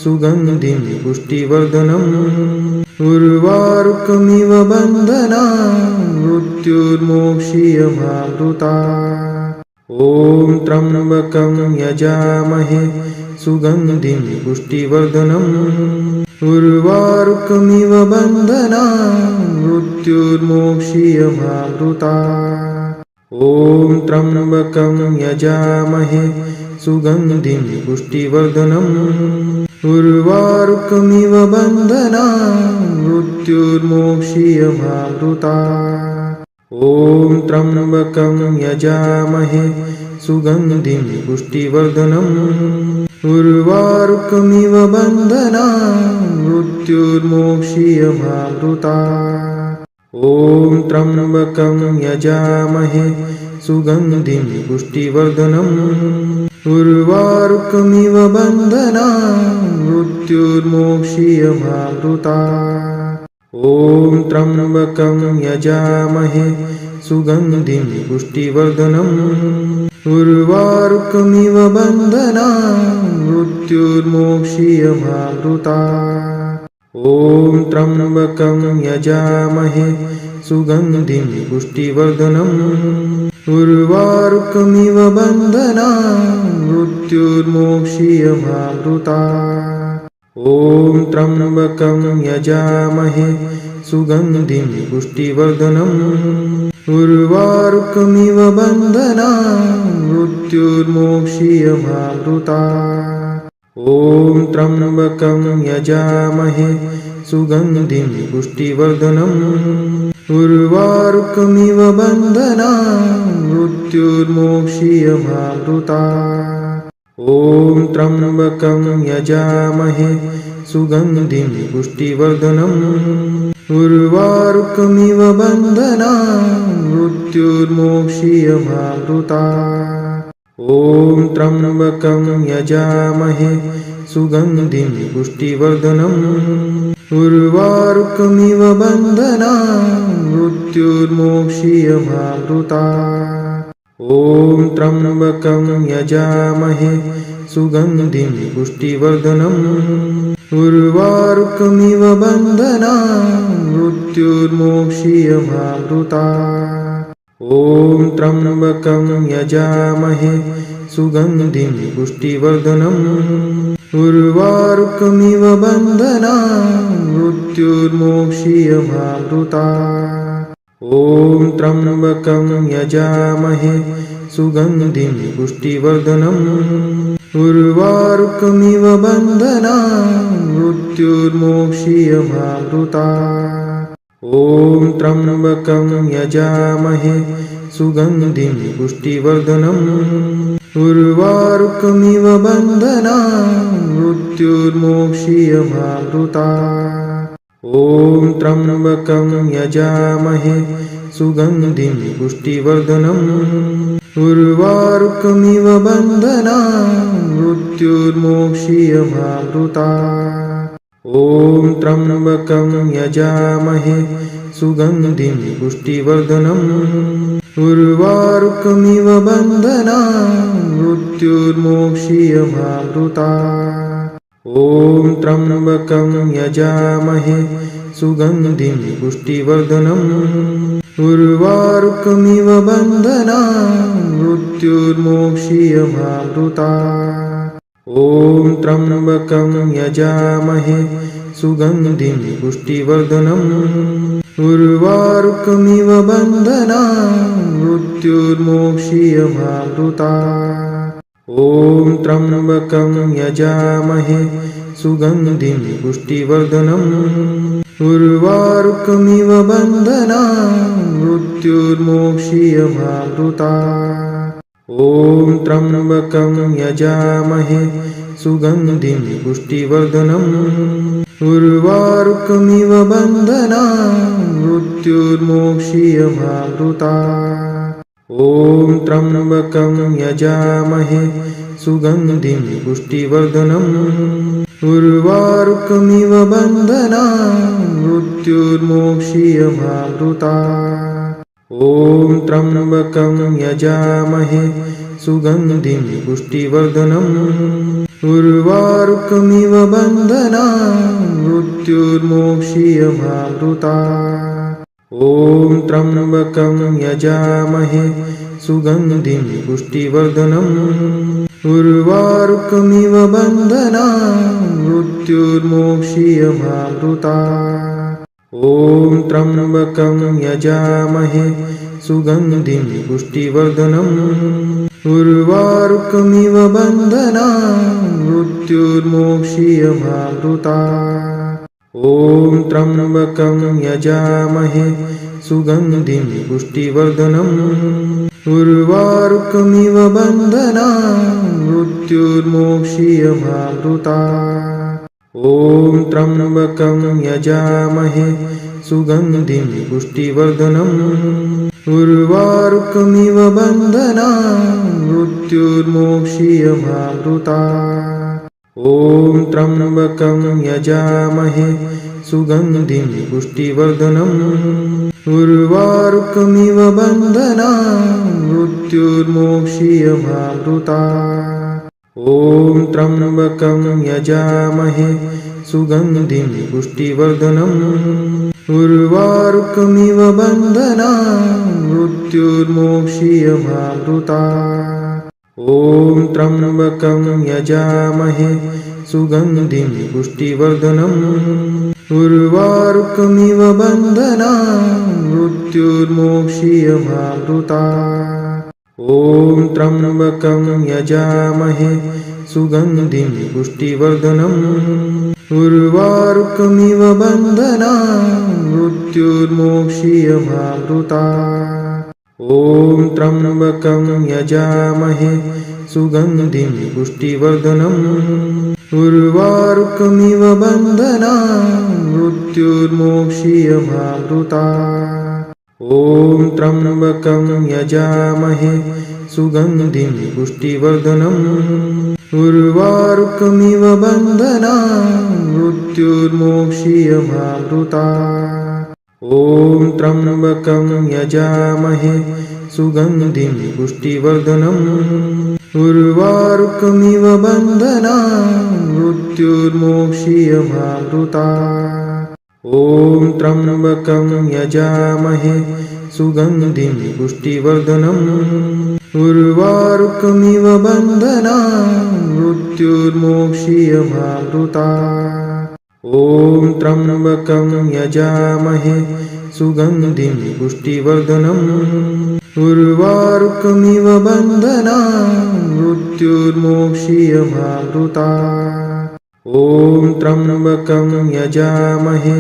सुगन्धिं पुष्टिवर्धनम् उर्वारुकमिव बन्धनान् मृत्युर्मोक्षीयमामृतात् ॐ त्र्यम्बकं यजामहे सुगन्धिं पुष्टिवर्धनम् उर्वारुकमिव बन्धनान् मृत्युर्मोक्षीयमामृतात् ॐ त्र्यम्बकं यजामहे सुगन्धिं पुष्टिवर्धनम् उर्वारुकमिव बन्धनान् मृत्युर्मोक्षीयमामृतात् ॐ त्र्यम्बकं यजामहे सुगन्धिं पुष्टिवर्धनम् उर्वारुकमिव बन्धनान् मृत्युर्मोक्षीयमामृतात् ॐ त्र्यम्बकं यजामहे सुगन्धिं पुष्टिवर्धनम् उर्वारुकमिव बन्धनान् मृत्युर्मोक्षीयमामृतात् ॐ त्र्यम्बकं यजामहे सुगन्धिं पुष्टिवर्धनम् उर्वारुकमिव बन्धनान् मृत्युर्मोक्षीयमामृतात् ॐ त्र्यम्बकं यजामहे सुगन्धिं पुष्टिवर्धनम् उर्वारुकमिव बन्धनान् मृत्युर्मोक्षीयमामृतात् ॐ त्र्यम्बकं यजामहे सुगन्धिं पुष्टिवर्धनम् उर्वारुकमिव बन्धनान् मृत्युर्मोक्षीयमामृतात् ॐ त्र्यम्बकं यजामहे सुगन्धिं पुष्टिवर्धनम् उर्वारुकमिव बन्धनान् मृत्युर्मोक्षीयमामृतात् ॐ त्र्यम्बकं यजामहे सुगन्धिं पुष्टिवर्धनम् उर्वारुकमिव बन्धनान् मृत्युर्मोक्षीयमामृतात् ॐ त्र्यम्बकं यजामहे सुगन्धिं पुष्टिवर्धनम् उर्वारुकमिव बन्धनान् मृत्युर्मोक्षीयमामृतात् ॐ त्र्यम्बकं यजामहे सुगन्धिं पुष्टिवर्धनम् उर्वारुकमिव बन्धनान् मृत्युर्मोक्षीयमामृतात् ॐ त्र्यम्बकं यजामहे सुगन्धिं पुष्टिवर्धनम् उर्वारुकमिव बन्धनान् मृत्युर्मोक्षीयमामृतात् ॐ त्र्यम्बकं यजामहे सुगन्धिं पुष्टिवर्धनम् उर्वारुकमिव बन्धनान् मृत्युर्मोक्षीयमामृतात् ॐ त्र्यम्बकं यजामहे सुगन्धिं पुष्टिवर्धनम् उर्वारुकमिव बन्धनान् मृत्युर्मोक्षीयमामृतात् ॐ त्र्यम्बकं यजामहे सुगन्धिं पुष्टिवर्धनम् उर्वारुकमिव बन्धनान् मृत्युर्मोक्षीयमामृतात् ॐ त्र्यम्बकं यजामहे सुगन्धिं पुष्टिवर्धनम् उर्वारुकमिव बन्धनान् मृत्युर्मोक्षीयमामृतात् ॐ त्र्यम्बकं यजामहे सुगन्धिं पुष्टिवर्धनम् उर्वारुकमिव बन्धनान् मृत्युर्मोक्षीयमामृतात् ॐ त्र्यम्बकं यजामहे सुगन्धिं पुष्टिवर्धनम् उर्वारुकमिव बन्धनान् मृत्युर्मोक्षीयमामृतात् ॐ त्र्यम्बकं यजामहे सुगन्धिं पुष्टिवर्धनम् उर्वारुकमिव बन्धनान् मृत्युर्मोक्षीयमामृतात् ॐ त्र्यम्बकं यजामहे सुगन्धिं पुष्टिवर्धनम् उर्वारुकमिव बन्धनान् मृत्युर्मोक्षीयमामृतात् ॐ त्र्यम्बकं यजामहे सुगन्धिं पुष्टिवर्धनम् उर्वारुकमिव बन्धनान् मृत्युर्मोक्षीयमामृतात् ॐ त्र्यम्बकं यजामहे सुगन्धिं पुष्टिवर्धनम् उर्वारुकमिव बन्धनान् मृत्युर्मोक्षीयमामृतात् ॐ त्र्यम्बकं यजामहे सुगन्धिं पुष्टिवर्धनम् उर्वारुकमिव बन्धनान् मृत्युर्मोक्षीयमामृता ॐ त्र्यम्बकं यजामहे सुगन्धिं पुष्टिवर्धनम् उर्वारुकमिव बन्धनान् मृत्युर्मोक्षीयमामृता ॐ त्र्यम्बकं यजामहे सुगन्धिं पुष्टिवर्धनम् उर्वारुकमिव बन्धनान् मृत्युर्मोक्षीयमामृता ॐ त्र्यम्बकं यजामहे सुगन्धिं पुष्टिवर्धनम् उर्वारुकमिव बन्धनान् मृत्युर्मोक्षीयमामृता ॐ त्र्यम्बकं यजामहे सुगन्धिं पुष्टिवर्धनम् उर्वारुकमिव बन्धनान् मृत्युर्मोक्षीयमामृता ॐ त्र्यम्बकं यजामहे सुगन्धिं पुष्टिवर्धनम् उर्वारुकमिव बन्धनान् मृत्युर्मोक्षीयमामृता ॐ त्र्यम्बकं यजामहे सुगन्धिं पुष्टिवर्धनम् उर्वारुकमिव बन्धनान् मृत्युर्मोक्षीयमामृता ॐ त्र्यम्बकं यजामहे सुगन्धिं पुष्टिवर्धनम् उर्वारुकमिव बन्धनान् मृत्युर्मोक्षीयमामृता ॐ त्र्यम्बकं यजामहे सुगन्धिं पुष्टिवर्धनम् उर्वारुकमिव बन्धनान् मृत्युर्मोक्षीयमामृता ॐ त्र्यम्बकं यजामहे सुगन्धिं पुष्टिवर्धनम् उर्वारुकमिव बन्धनान् मृत्युर्मोक्षीयमामृता ॐ त्र्यम्बकं यजामहे सुगन्धिं पुष्टिवर्धनम् उर्वारुकमिव बन्धनान् मृत्युर्मोक्षीयमामृता ॐ त्र्यम्बकं यजामहे सुगन्धिं पुष्टिवर्धनम् उर्वारुकमिव बन्धनान् मृत्युर्मोक्षीयमामृता ॐ त्र्यम्बकं यजामहे सुगन्धिं पुष्टिवर्धनम् उर्वारुकमिव बन्धनान् मृत्युर्मोक्षीयमामृता ॐ त्र्यम्बकं यजामहे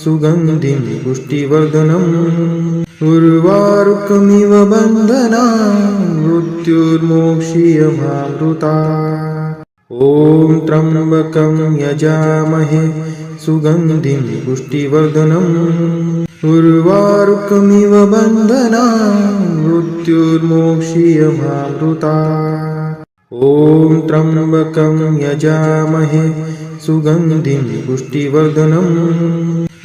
सुगन्धिं पुष्टिवर्धनम् उर्वारुकमिव बन्धनान् मृत्युर्मोक्षीयमामृता ॐ त्र्यम्बकं यजामहे सुगन्धिं पुष्टिवर्धनम् उर्वारुकमिव बन्धनान् मृत्युर्मोक्षीयमामृता ॐ त्र्यम्बकं यजामहे सुगन्धिं पुष्टिवर्धनम्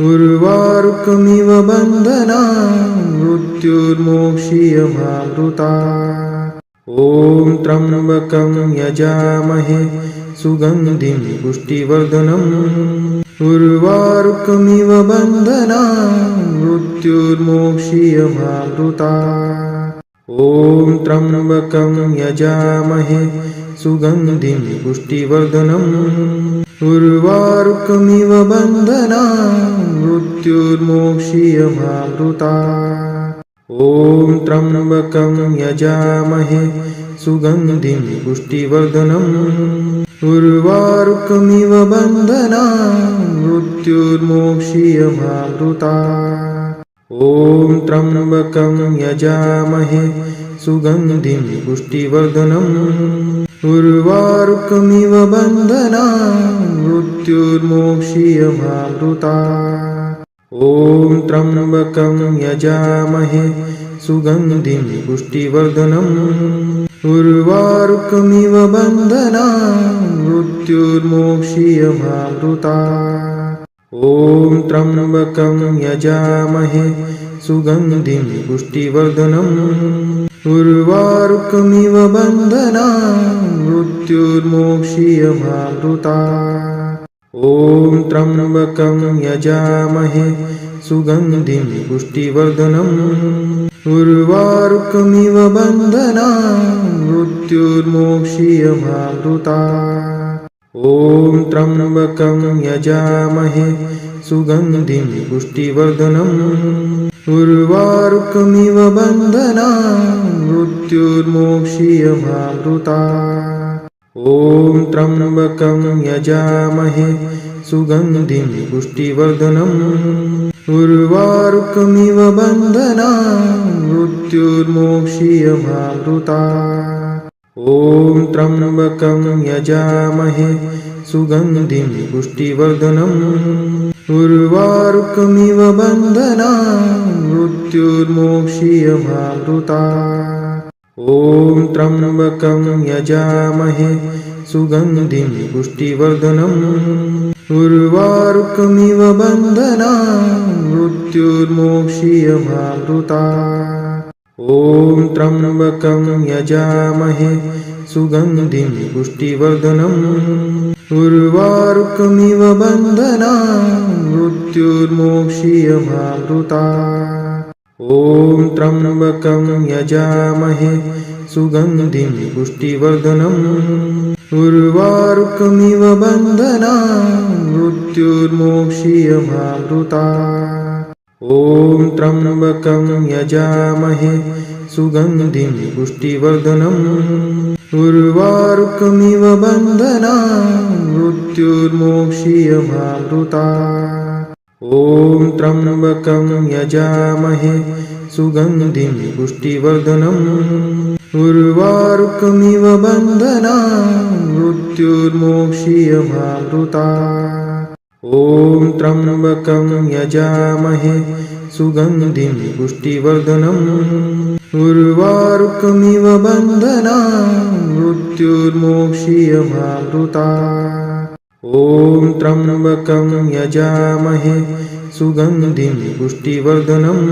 उर्वारुकमिव बन्धनान् मृत्युर्मोक्षीयमामृता ॐ त्र्यम्बकं यजामहे सुगन्धिं पुष्टिवर्धनम् उर्वारुकमिव बन्धनान् मृत्युर्मोक्षीयमामृता ॐ त्र्यम्बकं यजामहे सुगन्धिं पुष्टिवर्धनम् उर्वारुकमिव बन्धनान् मृत्युर्मोक्षीयमामृता ॐ त्र्यम्बकं यजामहे सुगन्धिं पुष्टिवर्धनम् उर्वारुकमिव बन्धनान् मृत्युर्मोक्षीयमामृता ॐ त्र्यम्बकं यजामहे सुगन्धिं पुष्टिवर्धनम् उर्वारुकमिव बन्धनान् मृत्युर्मोक्षीयमामृता ॐ त्र्यम्बकं यजामहे सुगन्धिं पुष्टिवर्धनम् उर्वारुकमिव बन्धनान् मृत्युर्मोक्षीयमामृता ॐ त्र्यम्बकं यजामहे सुगन्धिं पुष्टिवर्धनम् उर्वारुकमिव बन्धनान् मृत्युर्मोक्षीयमामृता ॐ त्र्यम्बकं यजामहे सुगन्धिं पुष्टिवर्धनम् उर्वारुकमिव बन्धनान् मृत्युर्मोक्षीयमामृता ॐ त्र्यम्बकं यजामहे सुगन्धिं पुष्टिवर्धनम् उर्वारुकमिव बन्धनान् मृत्युर्मोक्षीयमामृता ॐ त्र्यम्बकं यजामहे सुगन्धिं पुष्टिवर्धनम् उर्वारुकमिव बन्धनान् मृत्युर्मोक्षीयमामृता ॐ त्र्यम्बकं यजामहे सुगन्धिं पुष्टिवर्धनम् उर्वारुकमिव बन्धनान् मृत्युर्मोक्षीयमामृता ॐ त्र्यम्बकं यजामहे सुगन्धिं पुष्टिवर्धनम् उर्वारुकमिव बन्धनान् मृत्युर्मोक्षीयमामृता ॐ त्र्यम्बकं यजामहे सुगन्धिं पुष्टिवर्धनम् उर्वारुकमिव बन्धनान् मृत्युर्मोक्षीयमामृता ॐ त्र्यम्बकं यजामहे सुगन्धिं पुष्टिवर्धनम् उर्वारुकमिव बन्धनान् मृत्युर्मोक्षीयमामृता ॐ त्र्यम्बकं यजामहे सुगन्धिं पुष्टिवर्धनम् उर्वारुकमिव बन्धनान् मृत्युर्मोक्षीयमामृता ॐ त्र्यम्बकं यजामहे सुगन्धिं पुष्टिवर्धनम् उर्वारुकमिव बन्धनान् मृत्युर्मोक्षीयमामृता ॐ त्र्यम्बकं यजामहे सुगन्धिं पुष्टिवर्धनम् उर्वारुकमिव बन्धनान् मृत्युर्मोक्षीयमामृता ॐ त्र्यम्बकं यजामहे सुगन्धिं पुष्टिवर्धनम्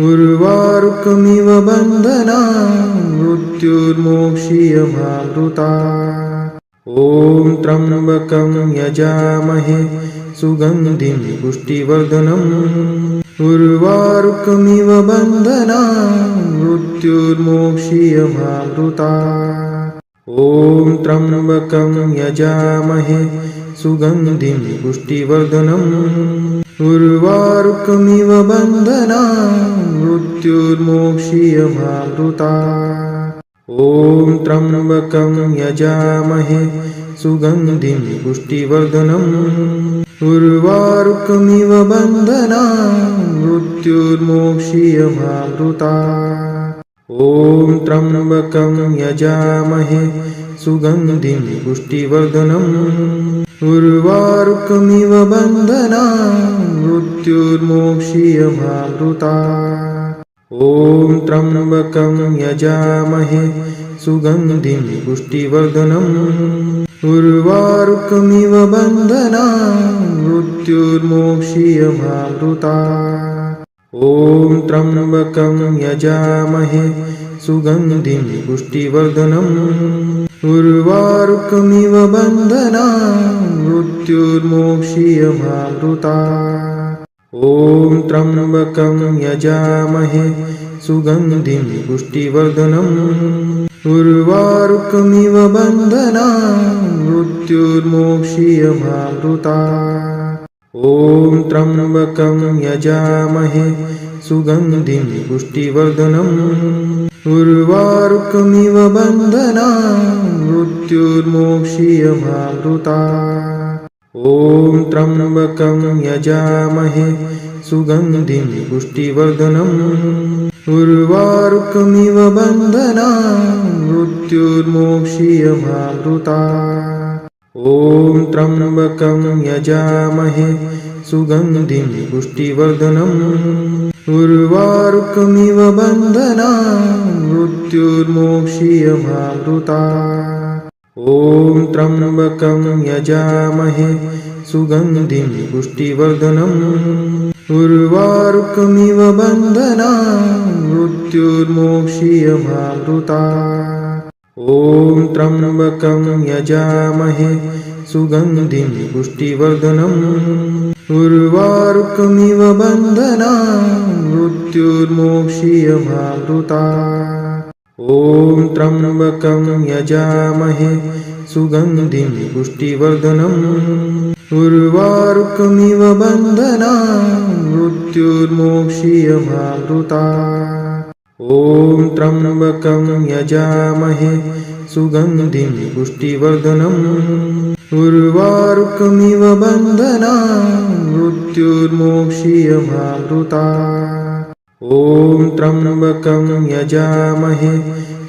उर्वारुकमिव बन्धनान् मृत्युर्मोक्षीयमामृता ॐ त्र्यम्बकं यजामहे सुगन्धिं पुष्टिवर्धनम् उर्वारुकमिव बन्धनान् मृत्युर्मोक्षीयमामृता ॐ त्र्यम्बकं यजामहे सुगन्धिं पुष्टिवर्धनम् उर्वारुकमिव बन्धनान् मृत्युर्मोक्षीयमामृता ॐ त्र्यम्बकं यजामहे सुगन्धिं पुष्टिवर्धनम् उर्वारुकमिव बन्धनान् मृत्युर्मोक्षीयमामृता ॐ त्र्यम्बकं यजामहे सुगन्धिं पुष्टिवर्धनम् उर्वारुकमिव बन्धनान् मृत्युर्मोक्षीयमामृता ॐ त्र्यम्बकं यजामहे सुगन्धिं पुष्टिवर्धनम् उर्वारुकमिव बन्धनान् मृत्युर्मोक्षीयमामृता ॐ त्र्यम्बकं यजामहे सुगन्धिं पुष्टिवर्धनम् उर्वारुकमिव बन्धनान् मृत्युर्मोक्षीयमामृता ॐ त्र्यम्बकं यजामहे सुगन्धिं पुष्टिवर्धनम् उर्वारुकमिव बन्धनान् मृत्युर्मोक्षीयमामृता ॐ त्र्यम्बकं यजामहे सुगन्धिं पुष्टिवर्धनम् उर्वारुकमिव बन्धनान् मृत्युर्मोक्षीयमामृता ॐ त्र्यम्बकं यजामहे सुगन्धिं पुष्टिवर्धनम् उर्वारुकमिव बन्धनान् मृत्युर्मोक्षीयमामृता ॐ त्र्यम्बकं यजामहे सुगन्धिं पुष्टिवर्धनम् उर्वारुकमिव बन्धनान् मृत्युर्मोक्षीयमामृता ॐ त्र्यम्बकं यजामहे सुगन्धिं पुष्टिवर्धनम् उर्वारुकमिव बन्धनान् मृत्युर्मोक्षीयमामृता ॐ त्र्यम्बकं यजामहे सुगन्धिं पुष्टिवर्धनम् उर्वारुकमिव बन्धनान् मृत्युर्मोक्षीयमामृतात् ॐ त्र्यम्बकं यजामहे सुगन्धिं पुष्टिवर्धनम् उर्वारुकमिव बन्धनान् मृत्युर्मोक्षीयमामृतात् ॐ त्र्यम्बकं यजामहे सुगन्धिं पुष्टिवर्धनम् उर्वारुकमिव बन्धनान् मृत्युर्मोक्षीयमामृतात् ॐ त्र्यम्बकं यजामहे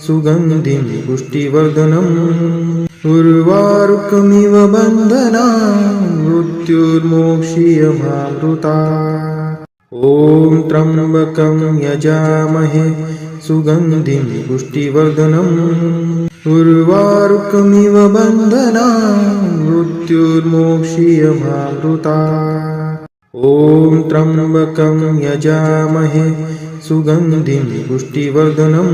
सुगन्धिं पुष्टिवर्धनम् उर्वारुकमिव बन्धनान् मृत्युर्मोक्षीयमामृतात् ॐ त्र्यम्बकं यजामहे सुगन्धिं पुष्टिवर्धनम् उर्वारुकमिव बन्धनान् मृत्युर्मोक्षीयमामृतात् ॐ त्र्यम्बकं यजामहे सुगन्धिं पुष्टिवर्धनम्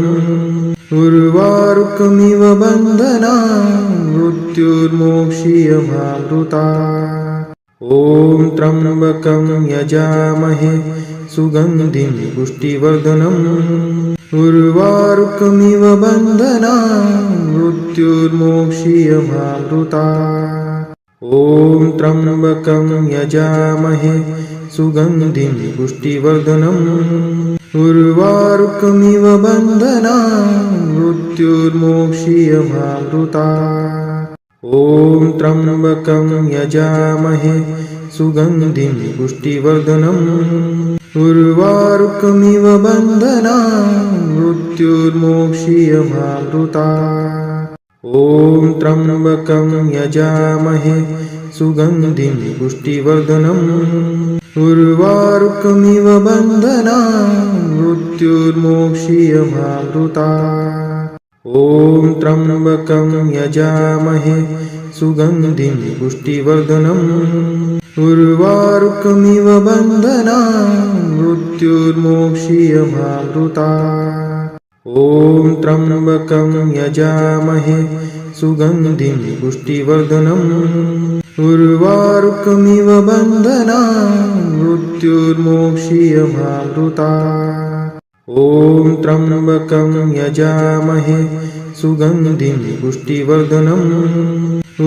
उर्वारुकमिव बन्धनान् मृत्युर्मोक्षीयमामृतात् ॐ त्र्यम्बकं यजामहे सुगन्धिं पुष्टिवर्धनम् उर्वारुकमिव बन्धनान् मृत्युर्मोक्षीयमामृतात् ॐ त्र्यम्बकं यजामहे सुगन्धिं पुष्टिवर्धनम् उर्वारुकमिव बन्धनान् मृत्युर्मोक्षीयमामृतात् ॐ त्र्यम्बकं यजामहे सुगन्धिं पुष्टिवर्धनम् उर्वारुकमिव बन्धनान् मृत्युर्मोक्षीयमामृतात् ॐ त्र्यम्बकं यजामहे सुगन्धिं पुष्टिवर्धनम् उर्वारुकमिव बन्धनान् मृत्युर्मोक्षीयमामृतात् ॐ त्र्यम्बकं यजामहे सुगन्धिं पुष्टिवर्धनम् उर्वारुकमिव बन्धनान् मृत्युर्मोक्षीयमामृतात् ॐ त्र्यम्बकं यजामहे सुगन्धिं पुष्टिवर्धनम् उर्वारुकमिव बन्धनान् मृत्युर्मोक्षीयमामृतात् ॐ त्र्यम्बकं यजामहे सुगन्धिं पुष्टिवर्धनम्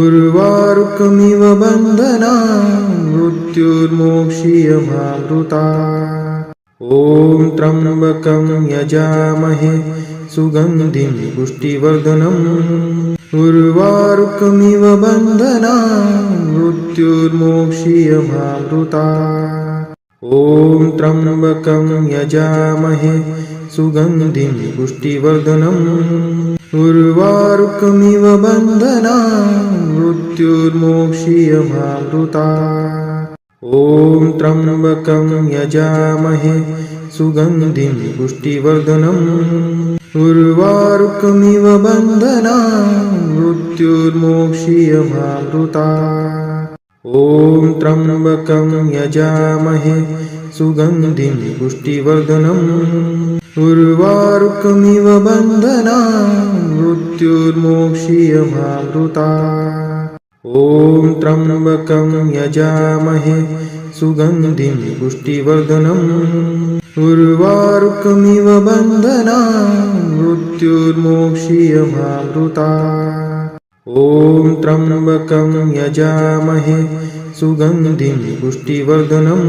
उर्वारुकमिव बन्धनान् मृत्युर्मोक्षीयमामृतात् ॐ त्र्यम्बकं यजामहे सुगन्धिं पुष्टिवर्धनम् उर्वारुकमिव बन्धनान् मृत्युर्मोक्षीयमामृतात् ॐ त्र्यम्बकं यजामहे सुगन्धिं पुष्टिवर्धनम् उर्वारुकमिव बन्धनान् मृत्युर्मोक्षीयमामृतात् ॐ त्र्यम्बकं यजामहे सुगन्धिं पुष्टिवर्धनम् उर्वारुकमिव बन्धनान् मृत्युर्मोक्षीयमामृतात् ॐ त्र्यम्बकं यजामहे सुगन्धिं पुष्टिवर्धनम् उर्वारुकमिव बन्धनान् मृत्युर्मोक्षीयमामृतात् ॐ त्र्यम्बकं यजामहे सुगन्धिं पुष्टिवर्धनम् उर्वारुकमिव बन्धनान् मृत्युर्मोक्षीयमामृतात् ॐ त्र्यम्बकं यजामहे सुगन्धिं पुष्टिवर्धनम्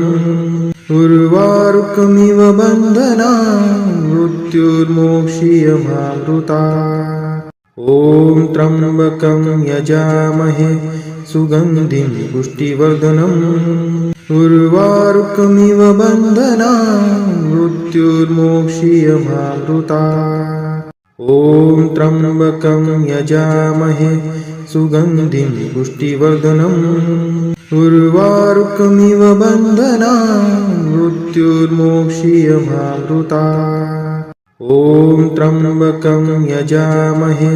उर्वारुकमिव बन्धनान् मृत्युर्मोक्षीयमामृतात् ॐ त्र्यम्बकं यजामहे सुगन्धिं पुष्टिवर्धनम् उर्वारुकमिव बन्धनान् मृत्युर्मोक्षीयमामृतात् ॐ त्र्यम्बकं यजामहे सुगन्धिं पुष्टिवर्धनम् उर्वारुकमिव बन्धनान् मृत्युर्मोक्षीयमामृतात् ॐ त्र्यम्बकं यजामहे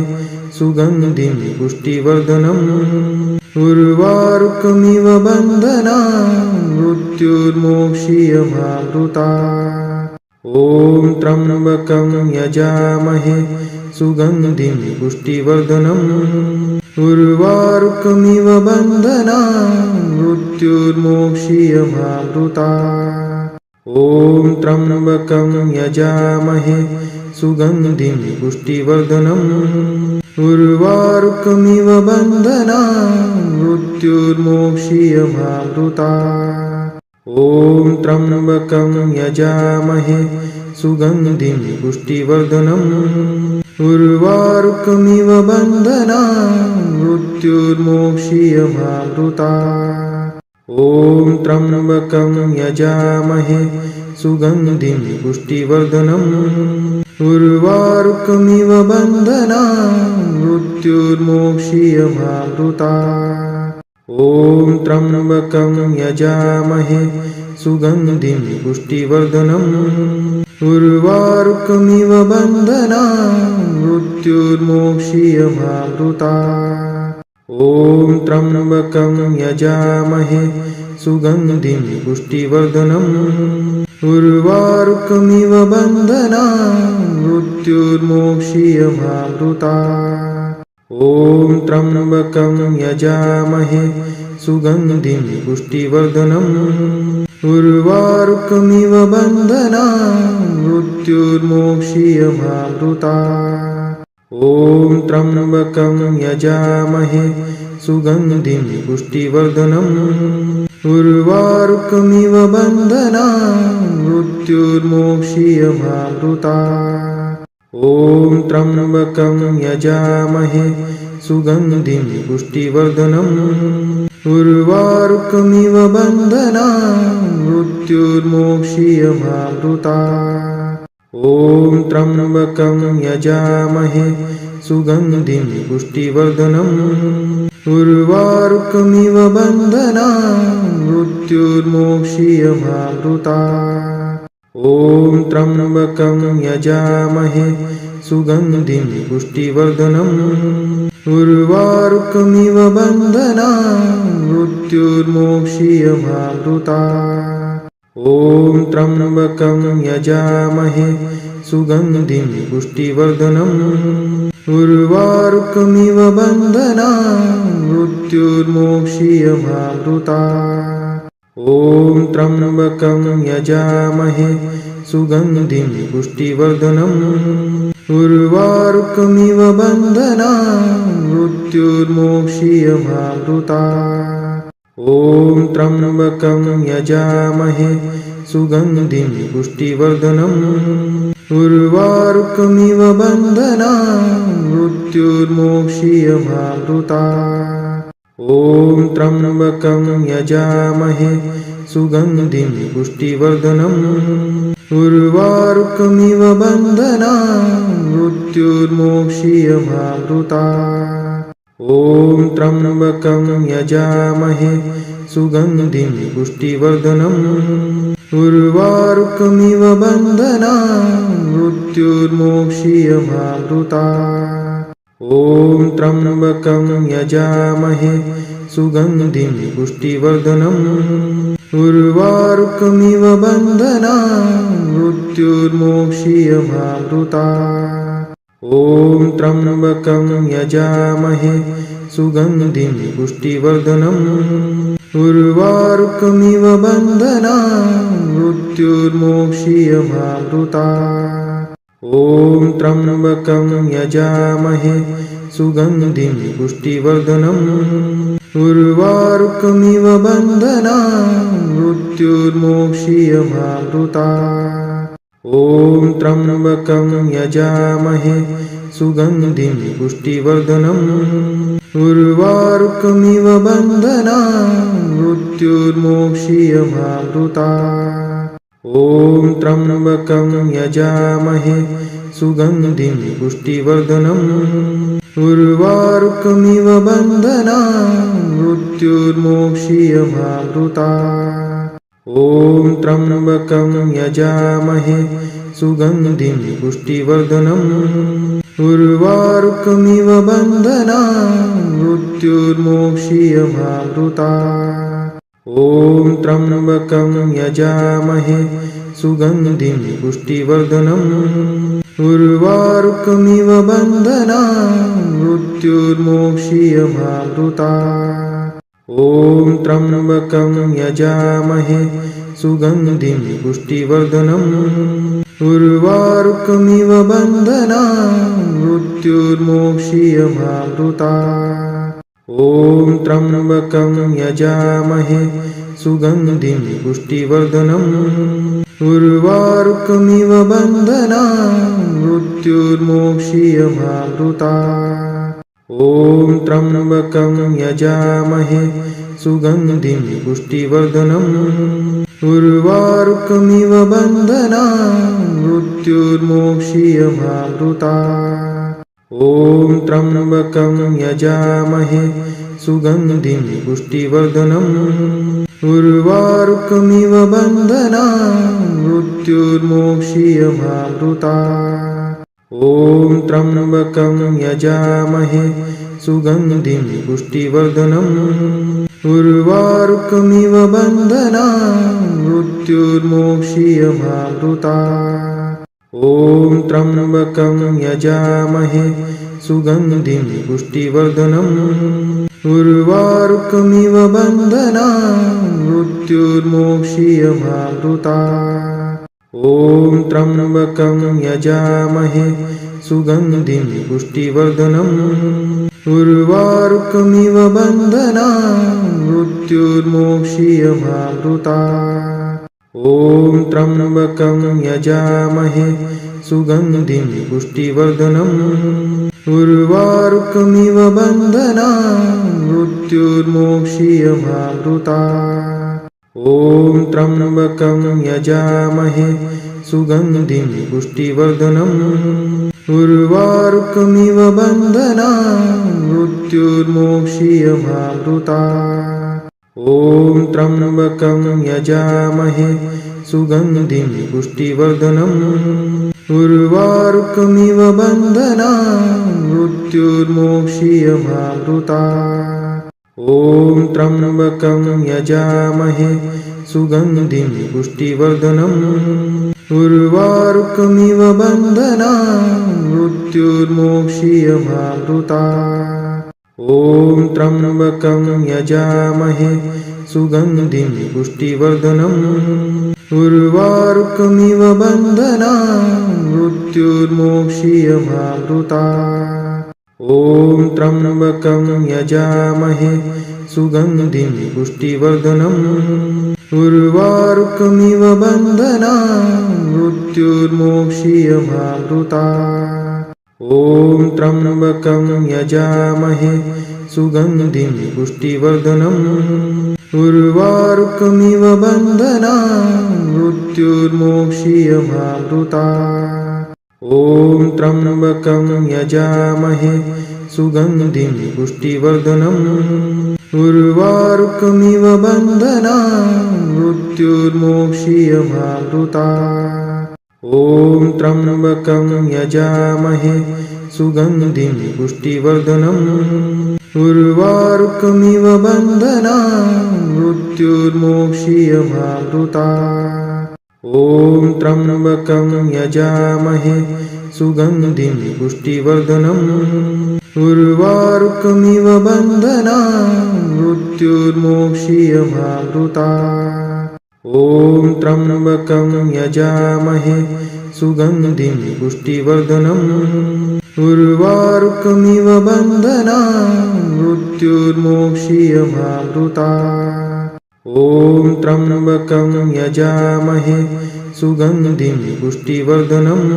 सुगन्धिं पुष्टिवर्धनम् उर्वारुकमिव बन्धनान् मृत्युर्मोक्षीयमामृतात् ॐ त्र्यम्बकं यजामहे सुगन्धिं पुष्टिवर्धनम् उर्वारुकमिव बन्धनान् मृत्युर्मोक्षीयमामृतात् ॐ त्र्यम्बकं यजामहे सुगन्धिं पुष्टिवर्धनम् उर्वारुकमिव बन्धनान् मृत्युर्मोक्षीयमामृतात् ॐ त्र्यम्बकं यजामहे सुगन्धिं पुष्टिवर्धनम् उर्वारुकमिव बन्धनान् मृत्युर्मोक्षीयमामृतात् ॐ त्र्यम्बकं यजामहे सुगन्धिं पुष्टिवर्धनम् उर्वारुकमिव बन्धनान् मृत्युर्मोक्षीयमामृतात् ॐ त्र्यम्बकं यजामहे सुगन्धिं पुष्टिवर्धनम् उर्वारुकमिव बन्धनान् मृत्युर्मोक्षीयमामृतात् ॐ त्र्यम्बकं यजामहे सुगन्धिं पुष्टिवर्धनम् उर्वारुकमिव बन्धनान् मृत्युर्मोक्षीयमामृतात् ॐ त्र्यम्बकं यजामहे सुगन्धिं पुष्टिवर्धनम् उर्वारुकमिव बन्धनान् मृत्युर्मोक्षीयमामृतात् ॐ त्र्यम्बकं यजामहे सुगन्धिं पुष्टिवर्धनम् उर्वारुकमिव बन्धनान् मृत्युर्मोक्षीयमामृतात् ॐ त्र्यम्बकं यजामहे सुगन्धिं पुष्टिवर्धनम् उर्वारुकमिव बन्धनान् मृत्युर्मोक्षीयमामृतात् ॐ त्र्यम्बकं यजामहे सुगन्धिं पुष्टिवर्धनम् उर्वारुकमिव बन्धनान् मृत्युर्मोक्षीयमामृतात् ॐ त्र्यम्बकं यजामहे सुगन्धिं पुष्टिवर्धनम् उर्वारुकमिव बन्धनान् मृत्युर्मोक्षीयमामृतात् ॐ त्र्यम्बकं यजामहे सुगन्धिं पुष्टिवर्धनम् उर्वारुकमिव बन्धनान् मृत्युर्मोक्षीयमामृतात् ॐ त्र्यम्बकं यजामहे सुगन्धिं पुष्टिवर्धनम् उर्वारुकमिव बन्धनान् मृत्युर्मोक्षीयमामृतात् ॐ त्र्यम्बकं यजामहे सुगन्धिं पुष्टिवर्धनम् उर्वारुकमिव बन्धनान् मृत्युर्मोक्षीयमामृतात् ॐ त्र्यम्बकं यजामहे सुगन्धिं पुष्टिवर्धनम् उर्वारुकमिव बन्धनान् मृत्युर्मोक्षीयमामृतात् ॐ त्र्यम्बकं यजामहे सुगन्धिं पुष्टिवर्धनम् उर्वारुकमिव बन्धनान् मृत्युर्मोक्षीयमामृतात् ॐ त्र्यम्बकं यजामहे सुगन्धिं पुष्टिवर्धनम् उर्वारुकमिव बन्धनान् मृत्युर्मोक्षीयमामृतात् ॐ त्र्यम्बकं यजामहे सुगन्धिं पुष्टिवर्धनम् उर्वारुकमिव बन्धनान् मृत्युर्मोक्षीयमामृतात् ॐ त्र्यम्बकं यजामहे सुगन्धिं पुष्टिवर्धनम् उर्वारुकमिव बन्धनान् मृत्युर्मोक्षीयमामृतात् ॐ त्र्यम्बकं यजामहे सुगन्धिं पुष्टिवर्धनम् उर्वारुकमिव बन्धनान् मृत्युर्मोक्षीयमामृतात् ॐ त्र्यम्बकं यजामहे सुगन्धिं पुष्टिवर्धनम् उर्वारुकमिव बन्धनान् मृत्युर्मोक्षीयमामृतात् ॐ त्र्यम्बकं यजामहे सुगन्धिं पुष्टिवर्धनम् उर्वारुकमिव बन्धनान् मृत्युर्मोक्षीयमामृतात् ॐ त्र्यम्बकं यजामहे सुगन्धिं पुष्टिवर्धनम् उर्वारुकमिव बन्धनान् मृत्युर्मोक्षीयमामृतात् ॐ त्र्यम्बकं यजामहे सुगन्धिं पुष्टिवर्धनम् उर्वारुकमिव बन्धनान् मृत्युर्मोक्षीयमामृतात् ॐ त्र्यम्बकं यजामहे सुगन्धिं पुष्टिवर्धनम् उर्वारुकमिव बन्धनान् मृत्युर्मोक्षीयमामृतात् ॐ त्र्यम्बकं यजामहे सुगन्धिं पुष्टिवर्धनम् उर्वारुकमिव बन्धनान् मृत्युर्मोक्षीयमामृतात् ॐ त्र्यम्बकं यजामहे सुगन्धिं पुष्टिवर्धनम् उर्वारुकमिव बन्धनान् मृत्युर्मोक्षीयमामृतात् ॐ त्र्यम्बकं यजामहे सुगन्धिं पुष्टिवर्धनम् उर्वारुकमिव बन्धनान् मृत्युर्मोक्षीयमामृतात् ॐ त्र्यम्बकं यजामहे सुगन्धिं पुष्टिवर्धनम् उर्वारुकमिव बन्धनान् मृत्युर्मोक्षीयमामृतात् ॐ त्र्यम्बकं यजामहे सुगन्धिं पुष्टिवर्धनम् उर्वारुकमिव बन्धनान् मृत्युर्मोक्षीयमामृतात् ॐ त्र्यम्बकं यजामहे सुगन्धिं पुष्टिवर्धनम् उर्वारुकमिव बन्धनान् मृत्युर्मोक्षीयमामृतात् ॐ त्र्यम्बकं यजामहे सुगन्धिं पुष्टिवर्धनम् उर्वारुकमिव बन्धनान् मृत्युर्मोक्षीयमामृतात् ॐ त्र्यम्बकं यजामहे सुगन्धिं पुष्टिवर्धनम् उर्वारुकमिव बन्धनान् मृत्युर्मोक्षीयमामृतात् ॐ त्र्यम्बकं यजामहे सुगन्धिं पुष्टिवर्धनम् उर्वारुकमिव बन्धनान् मृत्युर्मोक्षीयमामृतात् ॐ त्र्यम्बकं यजामहे सुगन्धिं पुष्टिवर्धनम् उर्वारुकमिव बन्धनान् मृत्युर्मोक्षीयमामृतात् ॐ त्र्यम्बकं यजामहे सुगन्धिं पुष्टिवर्धनम् उर्वारुकमिव बन्धनान् मृत्युर्मोक्षीयमामृतात् ॐ त्र्यम्बकं यजामहे सुगन्धिं पुष्टिवर्धनम् उर्वारुकमिव बन्धनान् मृत्युर्मोक्षीयमामृतात् ॐ त्र्यम्बकं यजामहे सुगन्धिं पुष्टिवर्धनम् उर्वारुकमिव बन्धनान् मृत्युर्मोक्षीयमामृतात् ॐ त्र्यम्बकं यजामहे सुगन्धिं पुष्टिवर्धनम् उर्वारुकमिव बन्धनान् मृत्युर्मोक्षीयमामृतात् ॐ त्र्यम्बकं यजामहे सुगन्धिं पुष्टिवर्धनम् उर्वारुकमिव बन्धनान् मृत्युर्मोक्षीयमामृतात् ॐ त्र्यम्बकं यजामहे सुगन्धिं पुष्टिवर्धनम् उर्वारुकमिव बन्धनान् मृत्युर्मोक्षीयमामृतात् ॐ त्र्यम्बकं यजामहे सुगन्धिं पुष्टिवर्धनम्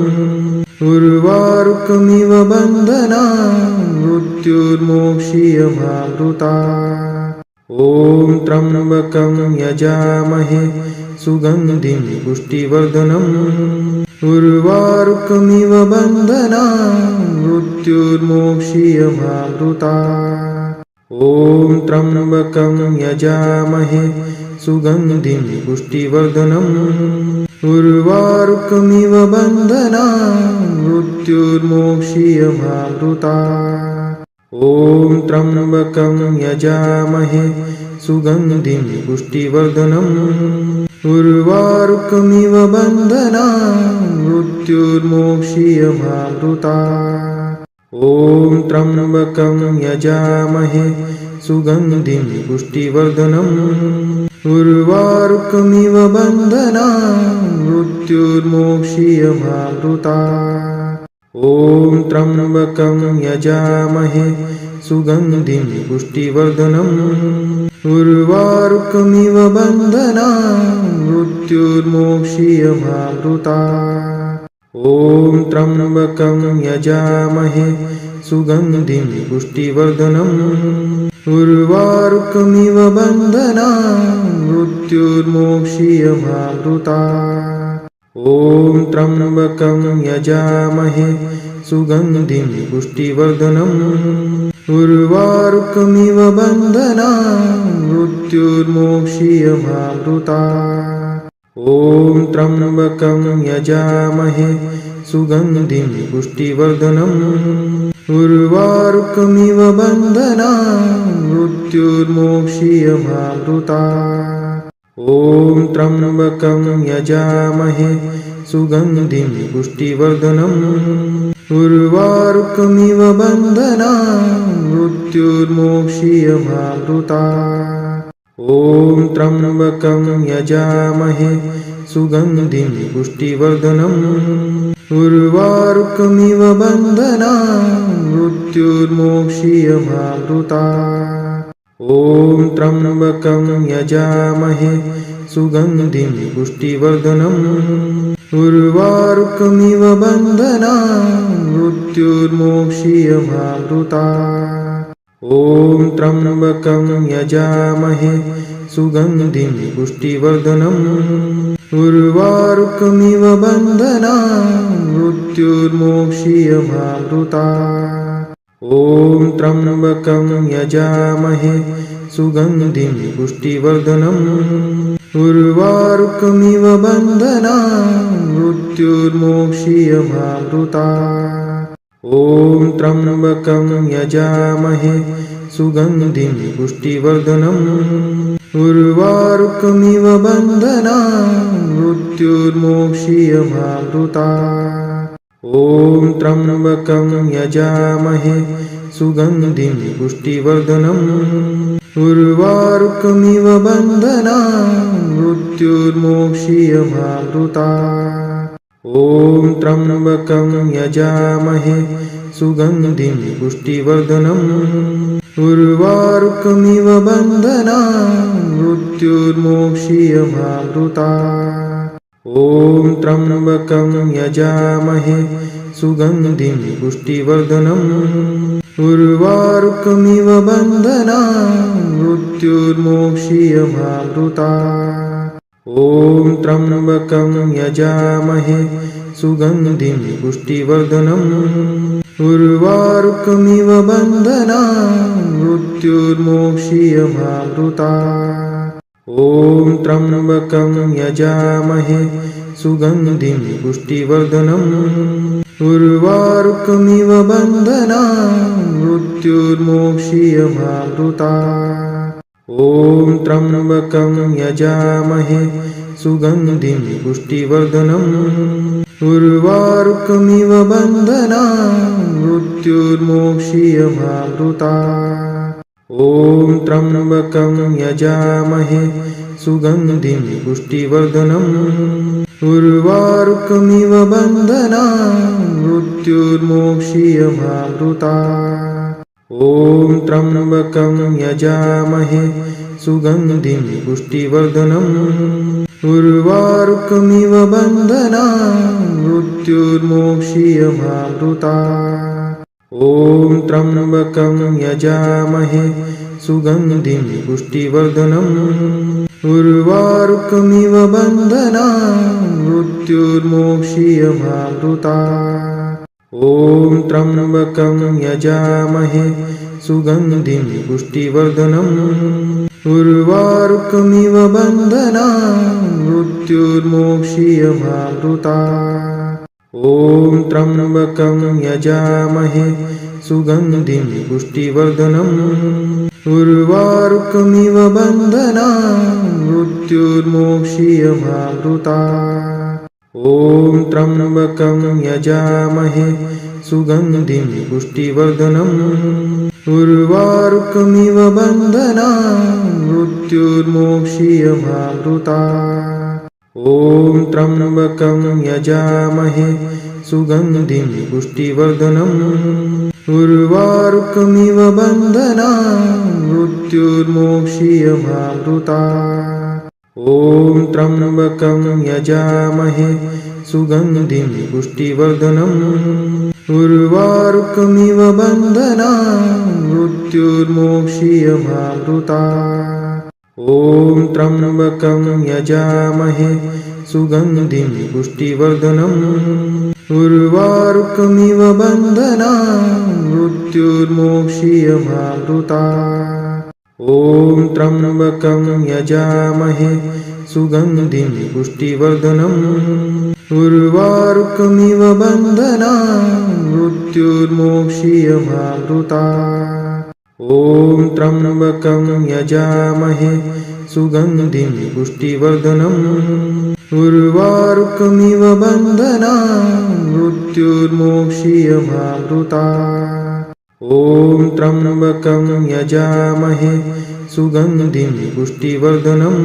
उर्वारुकमिव बन्धनान् मृत्युर्मोक्षीयमामृतात् ॐ त्र्यम्बकं यजामहे सुगन्धिं पुष्टिवर्धनम् उर्वारुकमिव बन्धनान् मृत्युर्मोक्षीयमामृतात् ॐ त्र्यम्बकं यजामहे सुगन्धिं पुष्टिवर्धनम् उर्वारुकमिव बन्धनान् मृत्युर्मोक्षीयमामृतात् ॐ त्र्यम्बकं यजामहे सुगन्धिं पुष्टिवर्धनम् उर्वारुकमिव बन्धनान् मृत्युर्मोक्षीयमामृतात् ॐ त्र्यम्बकं यजामहे सुगन्धिं पुष्टिवर्धनम् उर्वारुकमिव बन्धनान् मृत्युर्मोक्षीयमामृतात् ॐ त्र्यम्बकं यजामहे सुगन्धिं पुष्टिवर्धनम् उर्वारुकमिव बन्धनान् मृत्युर्मोक्षीयमामृतात् ॐ त्र्यम्बकं यजामहे सुगन्धिं पुष्टिवर्धनम् उर्वारुकमिव बन्धनान् मृत्युर्मोक्षीयमामृतात् ॐ त्र्यम्बकं यजामहे सुगन्धिं पुष्टिवर्धनम् उर्वारुकमिव बन्धनान् मृत्युर्मोक्षीयमामृतात् ॐ त्र्यम्बकं यजामहे सुगन्धिं पुष्टिवर्धनम् उर्वारुकमिव बन्धनान् मृत्युर्मोक्षीयमामृतात् ॐ त्र्यम्बकं यजामहे सुगन्धिं पुष्टिवर्धनम् उर्वारुकमिव बन्धनान् मृत्युर्मोक्षीयमामृतात् ॐ त्र्यम्बकं यजामहे सुगन्धिं पुष्टिवर्धनम् उर्वारुकमिव बन्धनान् मृत्युर्मोक्षीयमामृतात् ॐ त्र्यम्बकं यजामहे सुगन्धिं पुष्टिवर्धनम् उर्वारुकमिव बन्धनान् मृत्युर्मोक्षीयमामृतात् ॐ त्र्यम्बकं यजामहे सुगन्धिं पुष्टिवर्धनम् उर्वारुकमिव बन्धनान् मृत्युर्मोक्षीयमामृतात् ॐ त्र्यम्बकं यजामहे सुगन्धिं पुष्टिवर्धनम् उर्वारुकमिव बन्धनान् मृत्युर्मोक्षीयमामृतात् ॐ त्र्यम्बकं यजामहे सुगन्धिं पुष्टिवर्धनम् उर्वारुकमिव बन्धनान् मृत्युर्मोक्षीयमामृतात् ॐ त्र्यम्बकं यजामहे सुगन्धिं पुष्टिवर्धनम् उर्वारुकमिव बन्धनान् मृत्युर्मोक्षीयमामृतात् ॐ त्र्यम्बकं यजामहे सुगन्धिं पुष्टिवर्धनम् उर्वारुकमिव बन्धनान् मृत्युर्मोक्षीयमामृतात् ॐ त्र्यम्बकं यजामहे सुगन्धिं पुष्टिवर्धनम् उर्वारुकमिव बन्धनान् मृत्युर्मोक्षीयमामृतात् ॐ त्र्यम्बकं यजामहे सुगन्धिं पुष्टिवर्धनम् उर्वारुकमिव बन्धनान् मृत्युर्मोक्षीयमामृतात् ॐ त्र्यम्बकं यजामहे सुगन्धिं पुष्टिवर्धनम् उर्वारुकमिव बन्धनान् मृत्युर्मोक्षीयमामृतात् ॐ त्र्यम्बकं यजामहे सुगन्धिं पुष्टिवर्धनम् उर्वारुकमिव बन्धनान् मृत्युर्मोक्षीयमामृतात् ॐ त्र्यम्बकं यजामहे सुगन्धिं पुष्टिवर्धनम् उर्वारुकमिव बन्धनान् मृत्युर्मोक्षीयमामृतात् ॐ त्र्यम्बकं यजामहे सुगन्धिं पुष्टिवर्धनम् उर्वारुकमिव बन्धनान् मृत्युर्मोक्षीयमामृतात् ॐ त्र्यम्बकं यजामहे सुगन्धिं पुष्टिवर्धनम् उर्वारुकमिव बन्धनान् मृत्युर्मोक्षीयमामृतात् ॐ त्र्यम्बकं यजामहे सुगन्धिं पुष्टिवर्धनम् उर्वारुकमिव बन्धनान् मृत्युर्मोक्षीयमामृतात् ॐ त्र्यम्बकं यजामहे सुगन्धिं पुष्टिवर्धनम् उर्वारुकमिव बन्धनान् मृत्युर्मोक्षीयमामृतात् ॐ त्र्यम्बकं यजामहे सुगन्धिं पुष्टिवर्धनम् उर्वारुकमिव बन्धनान् मृत्युर्मोक्षीयमामृतात् ॐ त्र्यम्बकं यजामहे सुगन्धिं पुष्टिवर्धनम् उर्वारुकमिव बन्धनान् मृत्युर्मोक्षीयमामृतात् ॐ त्र्यम्बकं यजामहे सुगन्धिं पुष्टिवर्धनम् उर्वारुकमिव बन्धनान् मृत्युर्मोक्षीयमामृतात् ॐ त्र्यम्बकं यजामहे सुगन्धिं पुष्टिवर्धनम् उर्वारुकमिव बन्धनान् मृत्युर्मोक्षीयमामृतात् ॐ त्र्यम्बकं यजामहे सुगन्धिं पुष्टिवर्धनम् उर्वारुकमिव बन्धनान् मृत्युर्मोक्षीयमामृतात् ॐ त्र्यम्बकं यजामहे सुगन्धिं पुष्टिवर्धनम् उर्वारुकमिव बन्धनान् मृत्युर्मोक्षीयमामृतात् ॐ त्र्यम्बकं यजामहे सुगन्धिं पुष्टिवर्धनम्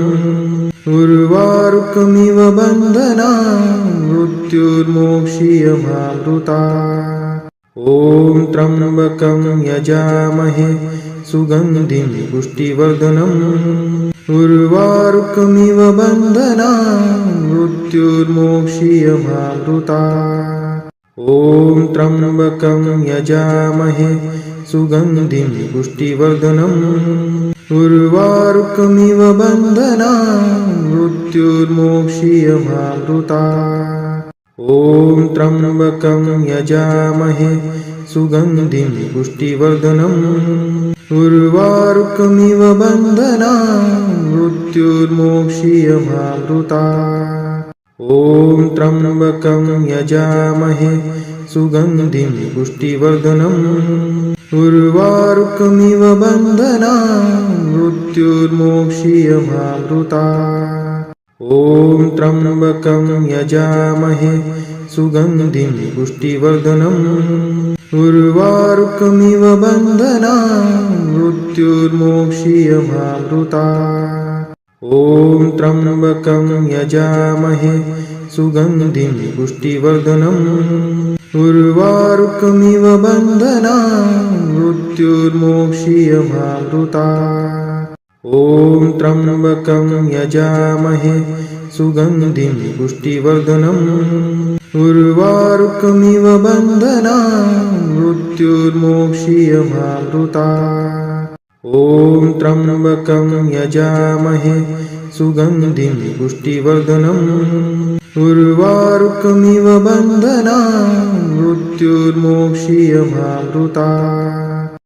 उर्वारुकमिव बन्धनान् मृत्युर्मोक्षीयमामृतात् ॐ त्र्यम्बकं यजामहे सुगन्धिं पुष्टिवर्धनम् उर्वारुकमिव बन्धनान् मृत्युर्मोक्षीयमामृतात् ॐ त्र्यम्बकं यजामहे सुगन्धिं पुष्टिवर्धनम् उर्वारुकमिव बन्धनान् मृत्युर्मोक्षीयमामृतात् ॐ त्र्यम्बकं यजामहे सुगन्धिं पुष्टिवर्धनम् उर्वारुकमिव बन्धनान् मृत्युर्मोक्षीयमामृतात् ॐ त्र्यम्बकं यजामहे सुगन्धिं पुष्टिवर्धनम् उर्वारुकमिव बन्धनान् मृत्युर्मोक्षीयमामृतात् ॐ त्र्यम्बकं यजामहे सुगन्धिं पुष्टिवर्धनम् उर्वारुकमिव बन्धनान् मृत्युर्मोक्षीयमामृतात् ॐ त्र्यम्बकं यजामहे सुगन्धिं पुष्टिवर्धनम् उर्वारुकमिव बन्धनान् मृत्युर्मोक्षीयमामृतात् ॐ त्र्यम्बकं यजामहे सुगन्धिं पुष्टिवर्धनम् उर्वारुकमिव बन्धनान् मृत्युर्मोक्षीयमामृतात् ॐ त्र्यम्बकं यजामहे सुगन्धिं पुष्टिवर्धनम् उर्वारुकमिव बन्धनान् मृत्युर्मोक्षीयमामृतात्